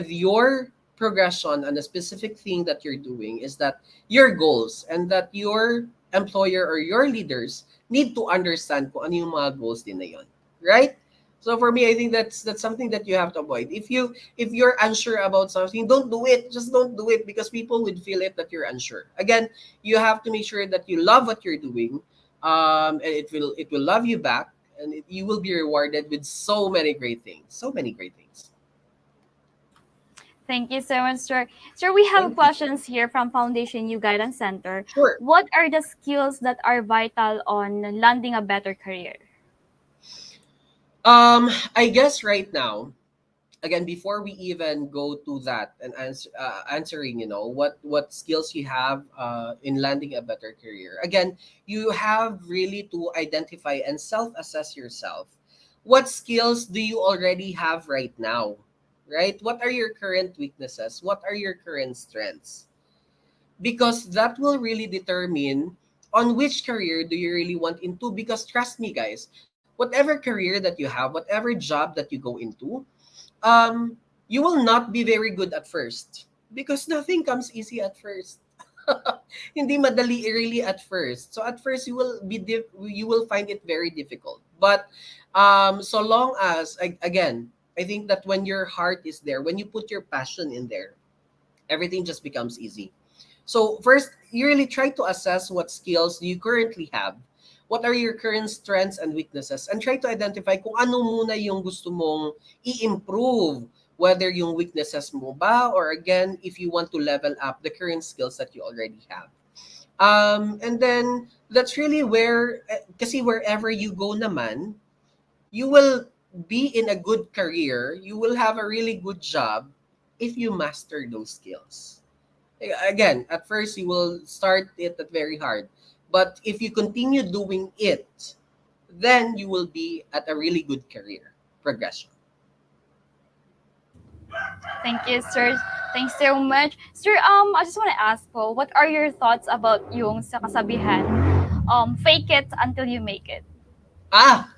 your progression on a specific thing that you're doing, is that your goals, and that your employer or your leaders need to understand kung ano yung mga goals din na yun, right? So for me, I think that's something that you have to avoid. If you're unsure about something, don't do it. Just don't do it, because people would feel it that you're unsure. Again, you have to make sure that you love what you're doing, and it will love you back, and you will be rewarded with so many great things. So many great things. Thank you so much, sir. Sir, we have Thank you. questions here from Foundation U Guidance Center. Sure. What are the skills that are vital on landing a better career? I guess right now, again, before we even go to that and answering, what skills you have in landing a better career, again, you have really to identify and self-assess yourself. What skills do you already have right now, right? What are your current weaknesses? What are your current strengths? Because that will really determine on which career do you really want into. Because trust me, guys, whatever career that you have, whatever job that you go into, um, you will not be very good at first because nothing comes easy at first. Hindi madali really at first. So at first you will find it very difficult. But so long as again, I think that when your heart is there, when you put your passion in there, everything just becomes easy. So first, you really try to assess what skills you currently have. What are your current strengths and weaknesses? And try to identify kung ano muna yung gusto mong i-improve. Whether yung weaknesses mo ba, or again, if you want to level up the current skills that you already have. And then, that's really where, kasi wherever you go naman, you will be in a good career, you will have a really good job if you master those skills. Again, at first you will start it at very hard, but if you continue doing it, then you will be at a really good career progression. Thank you, sir. Thanks so much. Sir, I just want to ask po, what are your thoughts about yung sa kasabihan, fake it until you make it? Ah,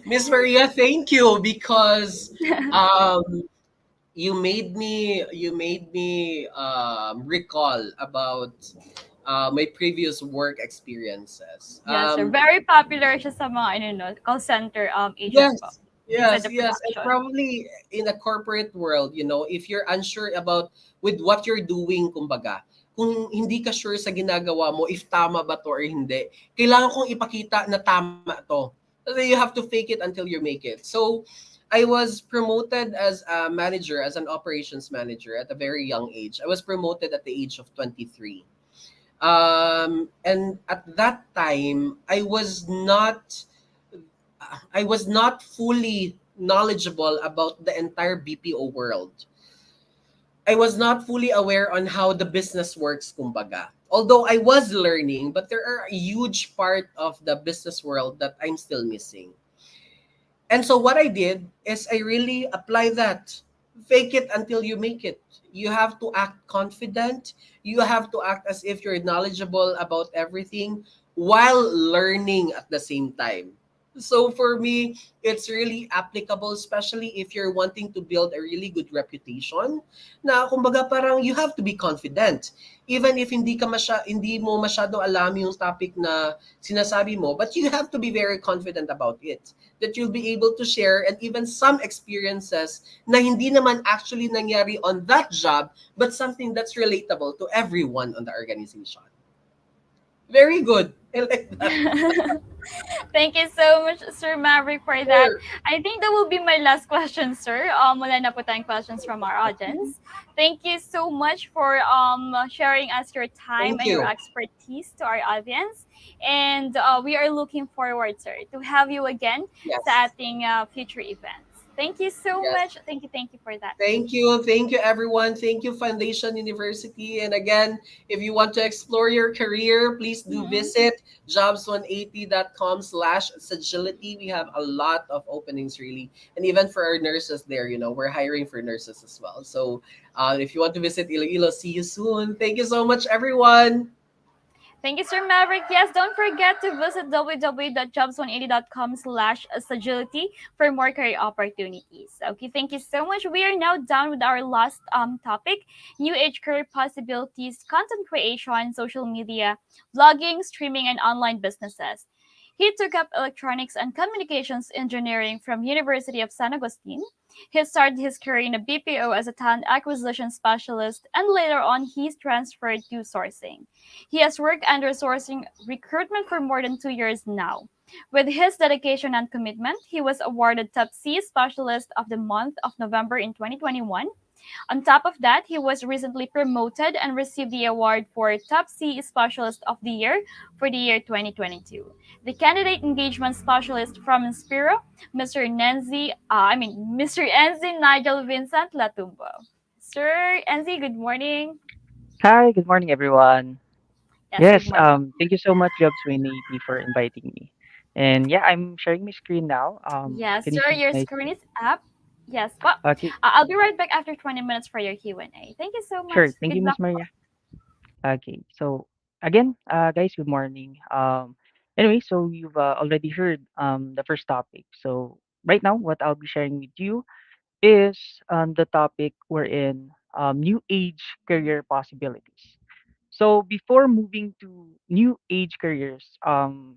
Miss Maria, thank you, because um you made me recall about my previous work experiences. Yes, sir. Very popular siya sa mga ano, no, call center agent po Yes, inside yes, the yes. And production. probably in a corporate world, if you're unsure about with what you're doing, kumbaga, kung hindi ka sure sa ginagawa mo, if tama ba to or hindi, kailangan kong ipakita na tama to. So you have to fake it until you make it. So I was promoted as a manager, as an operations manager at a very young age. I was promoted at the age of 23. And at that time, I was not fully knowledgeable about the entire BPO world. I was not fully aware on how the business works, kumbaga. Although I was learning, but there are a huge part of the business world that I'm still missing. And so what I did is I really apply that. Fake it until you make it. You have to act confident. You have to act as if you're knowledgeable about everything while learning at the same time. So for me, it's really applicable, especially if you're wanting to build a really good reputation. Na kumbaga parang you have to be confident. Even if hindi mo masyado alam yung topic na sinasabi mo, but you have to be very confident about it. That you'll be able to share and even some experiences na hindi naman actually nangyari on that job, but something that's relatable to everyone on the organization. Very good. I like that. Thank you so much, Sir Maverick, for that. Sure. I think that will be my last question, sir. Wala na po tayong questions from our audience. Thank you so much for sharing us your time Thank and your you. expertise to our audience. And we are looking forward, sir, to have you again sa Yes. ating future events. Thank you so Yes. much. Thank you for that. Thank you. Thank you, everyone. Thank you, Foundation University. And again, if you want to explore your career, please do Mhm. visit jobs180.com/sagility. We have a lot of openings, really. And even for our nurses there, we're hiring for nurses as well. So if you want to visit Iloilo, see you soon. Thank you so much, everyone. Thank you, Sir Maverick. Yes, don't forget to visit www.jobs180.com/sagility for more career opportunities. Okay, thank you so much. We are now done with our last topic, new age career possibilities, content creation, social media, blogging, streaming, and online businesses. He took up electronics and communications engineering from University of San Agustin. He started his career in a BPO as a talent acquisition specialist, and later on, he's transferred to sourcing. He has worked under sourcing recruitment for more than 2 years now. With his dedication and commitment, he was awarded Top C Specialist of the Month of November in 2021. On top of that, he was recently promoted and received the award for Top C Specialist of the Year for the year 2022. The candidate engagement specialist from Inspiro, Mr. Enzi Nigel Vincent Latumbo. Sir Enzi, good morning. Hi, good morning, everyone. Yes, good Yes, morning. thank you so much, Jobs Winnie, for inviting me. And yeah, I'm sharing my screen now. Yes, Can you sir, see your my screen screen? is up. Yes, well, Okay, I'll be right back after 20 minutes for your Q&A. Thank you so much. sure. Thank Good you, luck. Miss Maria. Okay, so again, guys, good morning. Anyway, so you've already heard the first topic. So right now, what I'll be sharing with you is the topic we're in new age career possibilities. So before moving to new age careers,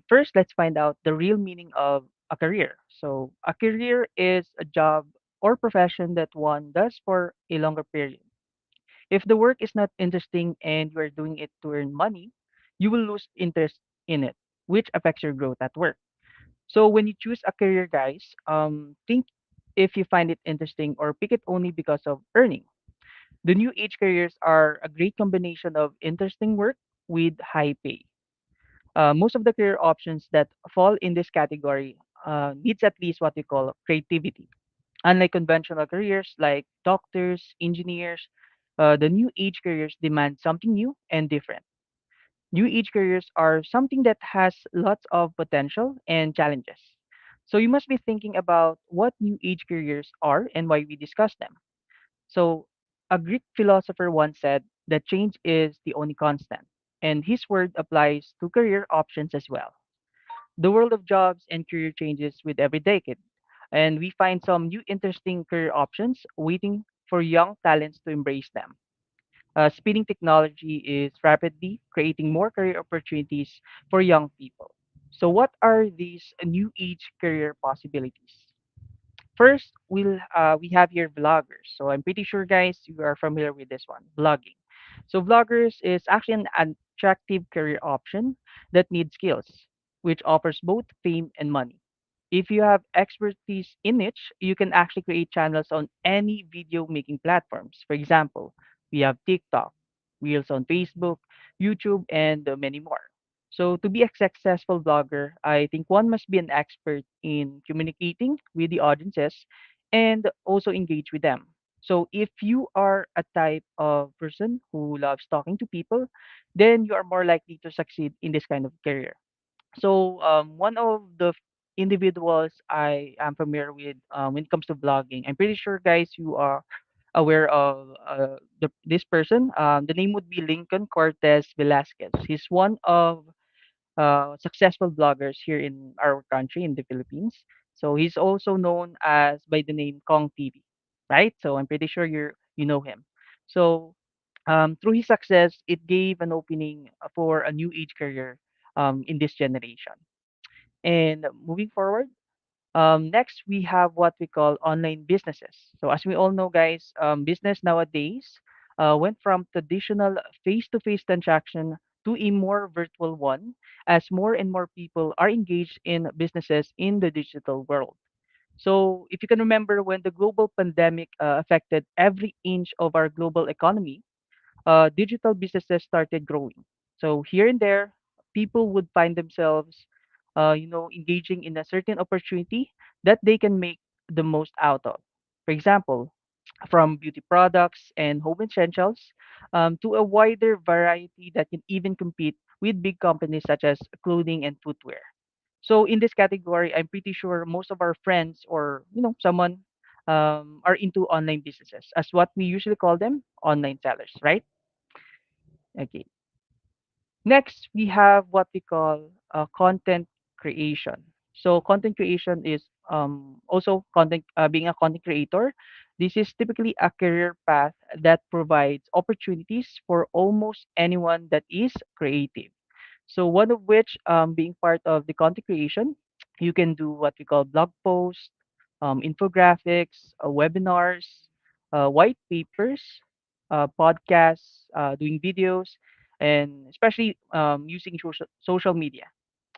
first let's find out the real meaning of a career. So a career is a job or profession that one does for a longer period. If the work is not interesting and you are doing it to earn money, you will lose interest in it, which affects your growth at work. So when you choose a career, guys, think if you find it interesting or pick it only because of earning. The new age careers are a great combination of interesting work with high pay. Most of the career options that fall in this category needs at least what we call creativity. Unlike conventional careers like doctors, engineers, the new age careers demand something new and different. New age careers are something that has lots of potential and challenges. So you must be thinking about what new age careers are and why we discuss them. So, a Greek philosopher once said that change is the only constant, and his word applies to career options as well. The world of jobs and career changes with every decade, and we find some new interesting career options waiting for young talents to embrace them. Speeding technology is rapidly creating more career opportunities for young people. So, what are these new age career possibilities? First, we have here vloggers. So I'm pretty sure, guys, you are familiar with this one, vlogging. So vloggers is actually an attractive career option that needs skills, which offers both fame and money. If you have expertise in niche, you can actually create channels on any video making platforms. For example, we have TikTok, Reels on Facebook, YouTube, and many more. So to be a successful blogger, I think one must be an expert in communicating with the audiences and also engage with them. So if you are a type of person who loves talking to people, then you are more likely to succeed in this kind of career. So one of the individuals I am familiar with when it comes to blogging, I'm pretty sure, guys, you are aware of this person. The name would be Lincoln Cortez Velasquez. He's one of successful bloggers here in our country in the Philippines. So he's also known as by the name Kong TV, right? So I'm pretty sure you know him. So through his success, it gave an opening for a new age career in this generation. And moving forward, next, we have what we call online businesses. So, as we all know, guys, business nowadays went from traditional face to face transaction to a more virtual one as more and more people are engaged in businesses in the digital world. So, if you can remember when the global pandemic affected every inch of our global economy, digital businesses started growing. So here and there, people would find themselves, engaging in a certain opportunity that they can make the most out of. For example, from beauty products and home essentials to a wider variety that can even compete with big companies such as clothing and footwear. So in this category, I'm pretty sure most of our friends or someone are into online businesses, as what we usually call them, online sellers, right? Okay. Next, we have what we call content creation. So content creation is also content being a content creator. This is typically a career path that provides opportunities for almost anyone that is creative. So one of which being part of the content creation, you can do what we call blog posts, infographics, webinars, white papers, podcasts, doing videos, and especially using social media.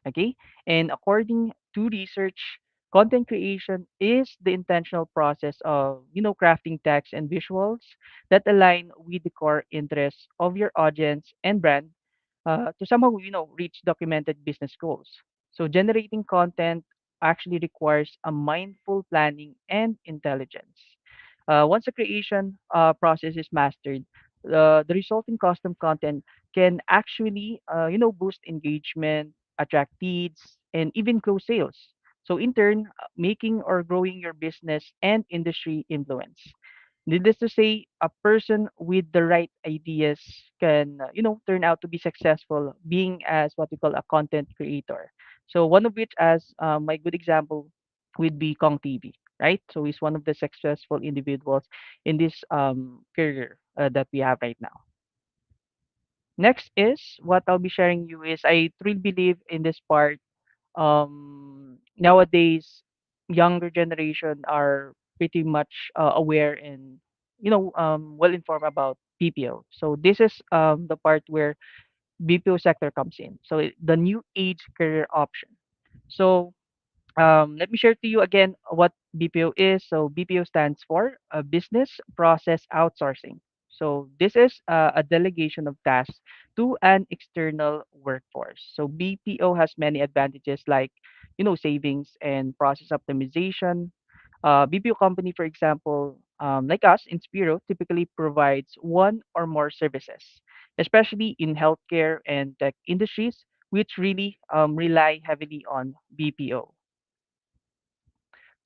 Okay, and according to research, Content creation is the intentional process of, crafting text and visuals that align with the core interests of your audience and brand to somehow, reach documented business goals. So generating content actually requires a mindful planning and intelligence. Once the creation process is mastered, the resulting custom content can actually, boost engagement, attract leads, and even close sales. So in turn, making or growing your business and industry influence. Needless to say, a person with the right ideas can, turn out to be successful being as what we call a content creator. So one of which, as my good example, would be Kong TV, right? So he's one of the successful individuals in this career that we have right now. Next is what I'll be sharing you is I truly believe in this part. Nowadays, younger generation are pretty much aware and well informed about BPO. So this is the part where BPO sector comes in. So the new age career option. So let me share to you again what BPO is. So BPO stands for Business Process Outsourcing. So this is a delegation of tasks to an external workforce. So BPO has many advantages like, savings and process optimization. BPO company, for example, like us, Inspiro, typically provides one or more services, especially in healthcare and tech industries, which really rely heavily on BPO.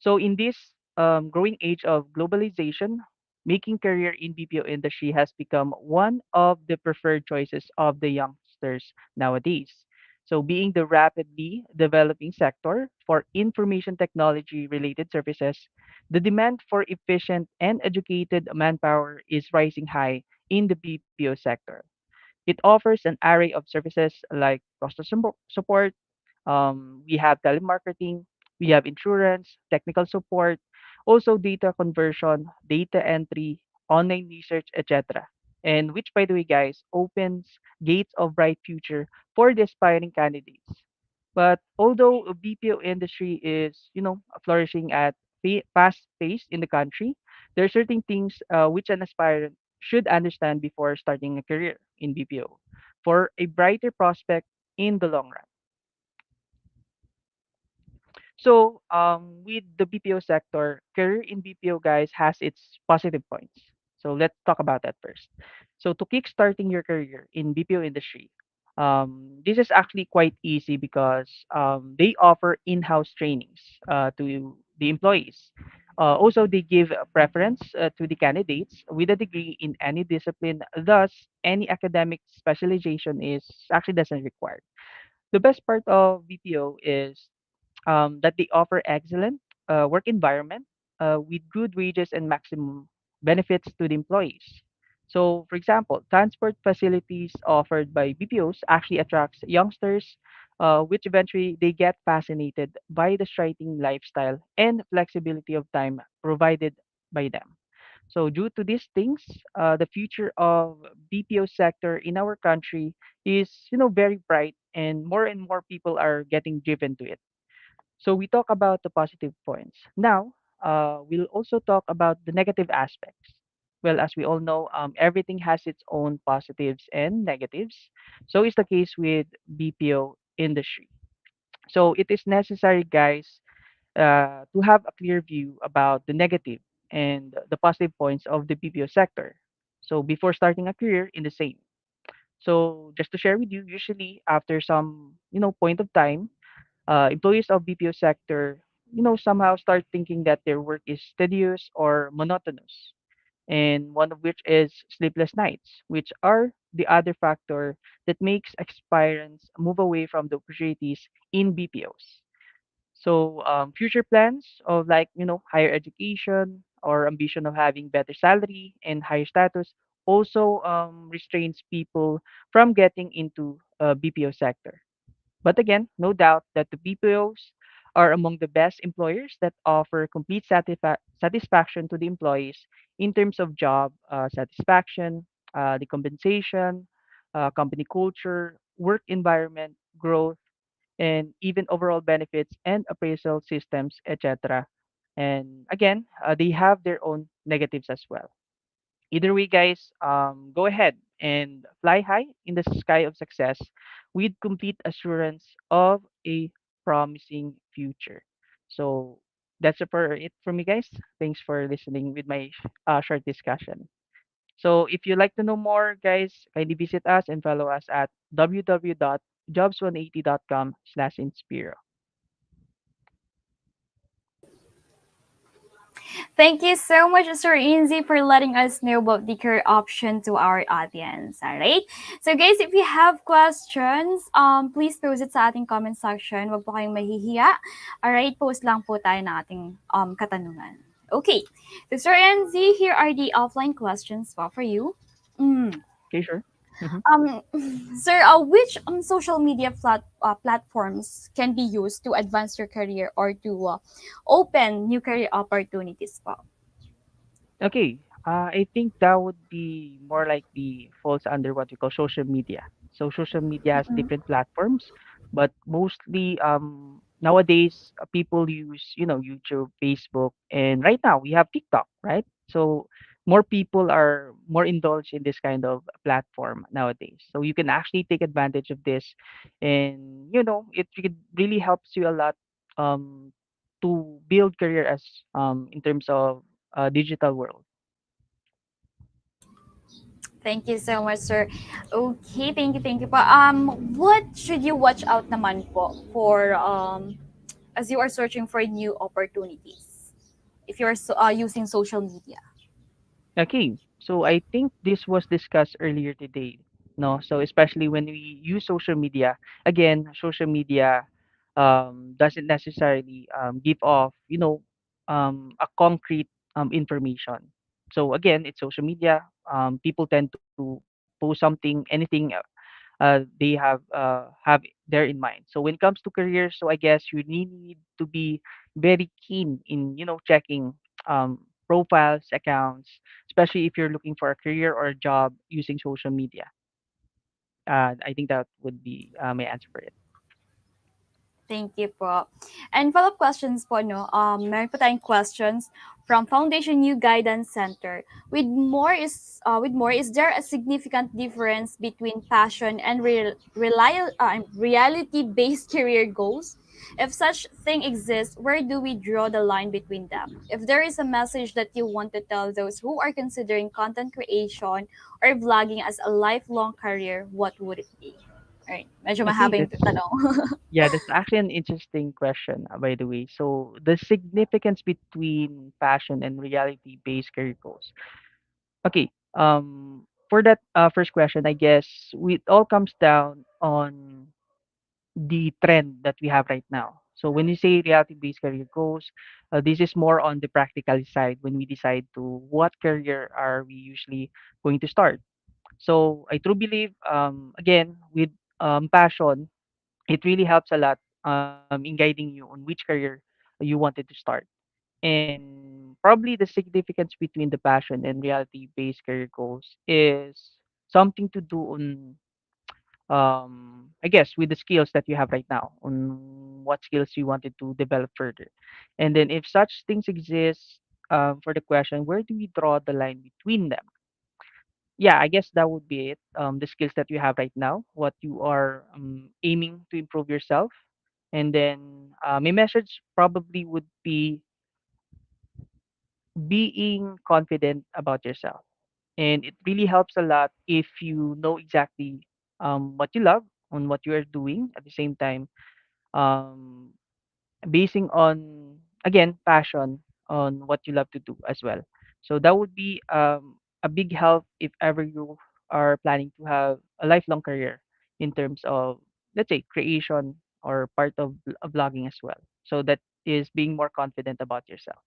So in this growing age of globalization, making career in BPO industry has become one of the preferred choices of the youngsters nowadays. So being the rapidly developing sector for information technology related services, the demand for efficient and educated manpower is rising high in the BPO sector. It offers an array of services like support, we have telemarketing, we have insurance, technical support, also data conversion, data entry, online research, etc. And which, by the way, guys, opens gates of bright future for the aspiring candidates. But although a BPO industry is, flourishing at fast pace in the country, there are certain things which an aspirant should understand before starting a career in BPO for a brighter prospect in the long run. So, with the BPO sector, career in BPO, guys, has its positive points. So let's talk about that first. So to kickstarting your career in BPO industry, this is actually quite easy because they offer in-house trainings to the employees. Also, they give a preference to the candidates with a degree in any discipline. Thus, any academic specialization is actually doesn't require. The best part of BPO is that they offer excellent work environment with good wages and maximum benefits to the employees. So, for example, transport facilities offered by BPOs actually attracts youngsters, which eventually they get fascinated by the striking lifestyle and flexibility of time provided by them. So, due to these things, the future of BPO sector in our country is, very bright, and more people are getting driven to it. So we talk about the positive points. Now, we'll also talk about the negative aspects. Well, as we all know, everything has its own positives and negatives. So is the case with BPO industry. So it is necessary, guys, to have a clear view about the negative and the positive points of the BPO sector. So before starting a career in the same. So just to share with you, usually after some, point of time, employees of BPO sector, somehow start thinking that their work is tedious or monotonous, and one of which is sleepless nights, which are the other factor that makes aspirants move away from the opportunities in BPOs. So future plans of like, higher education or ambition of having better salary and higher status also restrains people from getting into BPO sector. But again, no doubt that the BPOs are among the best employers that offer complete satisfaction to the employees in terms of job satisfaction, the compensation, company culture, work environment, growth, and even overall benefits and appraisal systems, etc. And again, they have their own negatives as well. Either way, guys, go ahead and fly high in the sky of success with complete assurance of a promising future. So that's for it for me, guys. Thanks for listening with my short discussion. So if you'd like to know more, guys, kindly visit us and follow us at www.jobs180.com/inspiro. Thank you so much, Sir Inzi, for letting us know about the career option to our audience. All right. So, guys, if you have questions, please post it sa ating comment section. Wag po kayong mahihiya. All right. Post lang po tayo ng ating katanungan. Okay. So, Sir Inzi, here are the offline questions for you. Mm. Okay, sure. Mhm. Um, Sir, which social media platforms can be used to advance your career or to open new career opportunities po? Okay, I think that would be more likely falls under what we call social media. So social media has Mhm. different platforms, but mostly nowadays people use YouTube, Facebook, and right now we have TikTok, right? So more people are more indulged in this kind of platform nowadays. So you can actually take advantage of this, and it really helps you a lot um, to build career as in terms of digital world. Thank you so much, sir. Okay, thank you po. What should you watch out naman po for as you are searching for new opportunities? If you are using social media. Okay, so I think this was discussed earlier today. No, so especially when we use social media, again, social media doesn't necessarily give off, a concrete information. So again, it's social media. People tend to post something, anything they have there in mind. So when it comes to careers, so I guess you need to be very keen in checking profiles, accounts, especially if you're looking for a career or a job using social media. I think that would be my answer for it. Thank you po. And follow-up questions po, no? Meron po tayong questions from Foundation New Guidance Center. Is there a significant difference between passion and reality-based career goals? If such thing exists, where do we draw the line between them? If there is a message that you want to tell those who are considering content creation or vlogging as a lifelong career, what would it be? Alright, medyo Okay, mahabang that's tanong. yeah, that's actually an interesting question, by the way. So the significance between passion and reality-based career goals. Okay, for that first question, I guess it all comes down on the trend that we have right now. So when you say reality-based career goals, this is more on the practical side when we decide to what career are we usually going to start. So I truly believe, again, with passion, it really helps a lot in guiding you on which career you wanted to start. And probably the significance between the passion and reality-based career goals is something to do on I guess with the skills that you have right now on what skills you wanted to develop further. And then if such things exist, for the question, where do we draw the line between them? Yeah, I guess that would be it. The skills that you have right now, what you are aiming to improve yourself. And then my message probably would be being confident about yourself. And it really helps a lot if you know exactly what you love on what you are doing at the same time, um, basing on, again, passion on what you love to do as well. So that would be a big help if ever you are planning to have a lifelong career in terms of, let's say, creation or part of vlogging as well. So that is being more confident about yourself.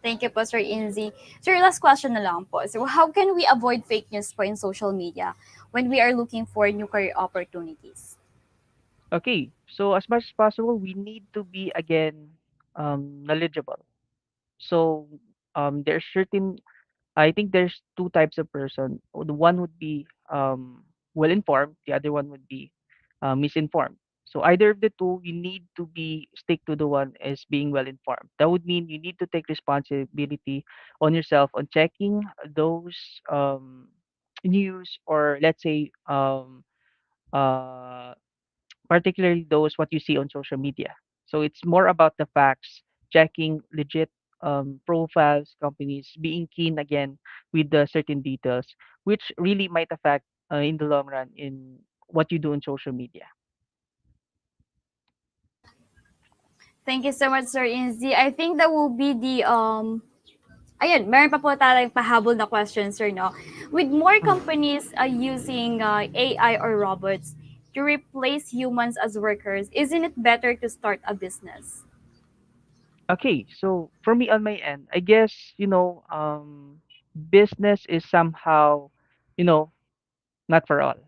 Thank you po, Sir Inzi. Sir, last question na lang po. So, how can we avoid fake news po in social media when we are looking for new career opportunities? Okay, so as much as possible, we need to be again knowledgeable. So there's certain, I think there's two types of person. The one would be well informed, the other one would be misinformed. So either of the two, you need to be stick to the one as being well informed. That would mean you need to take responsibility on yourself on checking those news, or let's say uh, particularly those what you see on social media. So it's more about the facts, checking legit profiles, companies, being keen again with the certain details, which really might affect in the long run in what you do on social media. Thank you so much, Sir Inzy. I think that will be the ayun, meron pa po tayong pahabol na question, sir, no? With more Mm. companies using AI or robots to replace humans as workers, isn't it better to start a business? Okay, so for me on my end, I guess business is somehow, you know, not for all.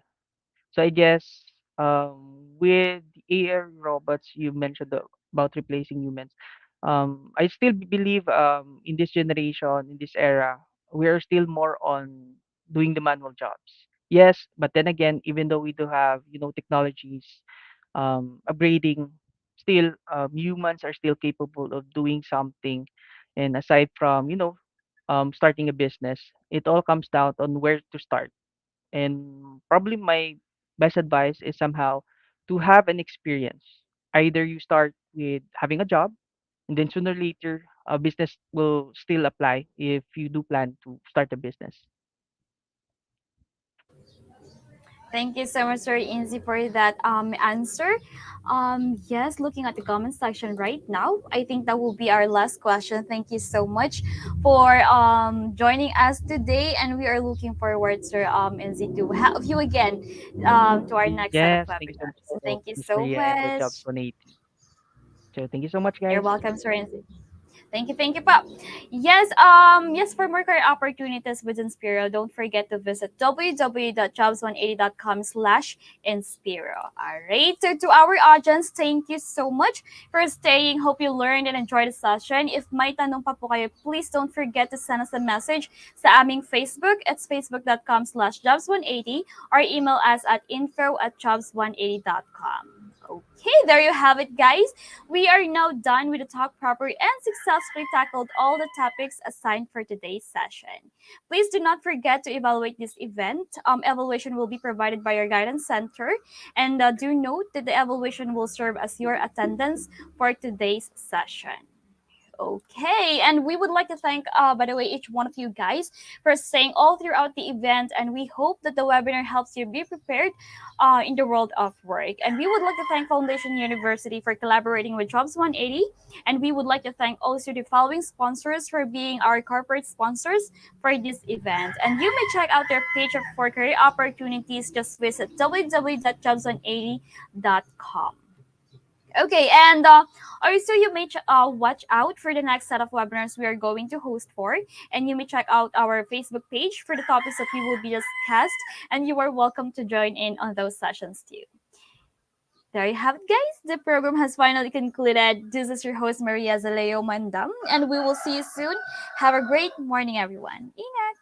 So I guess with the AI robots you mentioned about replacing humans, I still believe in this generation, in this era, we are still more on doing the manual jobs. Yes, but then again, even though we do have technologies upgrading, still humans are still capable of doing something. And aside from starting a business, it all comes down on where to start. And probably my best advice is somehow to have an experience. Either you start with having a job, and then sooner or later, a business will still apply if you do plan to start a business. Thank you so much, Sir Inzy, for that answer. Yes, looking at the comment section right now, I think that will be our last question. Thank you so much for joining us today, and we are looking forward, Sir Inzy, to have you again to our next set of Yes, thank you so webinars. much, Thank you Miss so Maria, and for much. Jobs 180. So thank you so much, You're guys. welcome, Sir Inzy. Thank you, Pop. Yes, for more career opportunities with Inspiro, don't forget to visit www.jobs180.com/Inspiro. All right. So to our audience, thank you so much for staying. Hope you learned and enjoyed the session. If may tanong pa po kayo, please don't forget to send us a message sa aming Facebook. It's facebook.com/jobs180 or email us at info@jobs180.com. Okay, there you have it, guys. We are now done with the talk proper and successfully tackled all the topics assigned for today's session. Please do not forget to evaluate this event. Evaluation will be provided by your guidance center, and do note that the evaluation will serve as your attendance for today's session. Okay, and we would like to thank, by the way, each one of you guys for staying all throughout the event, and we hope that the webinar helps you be prepared in the world of work. And we would like to thank Foundation University for collaborating with Jobs 180, and we would like to thank also the following sponsors for being our corporate sponsors for this event. And you may check out their page for career opportunities. Just visit www.jobs180.com. Okay, and also you may watch out for the next set of webinars we are going to host for, and you may check out our Facebook page for the topics that we will be discussed, and you are welcome to join in on those sessions too. There you have it, guys. The program has finally concluded. This is your host, Maria Zaleo Mandam, and we will see you soon. Have a great morning, everyone. Ingat!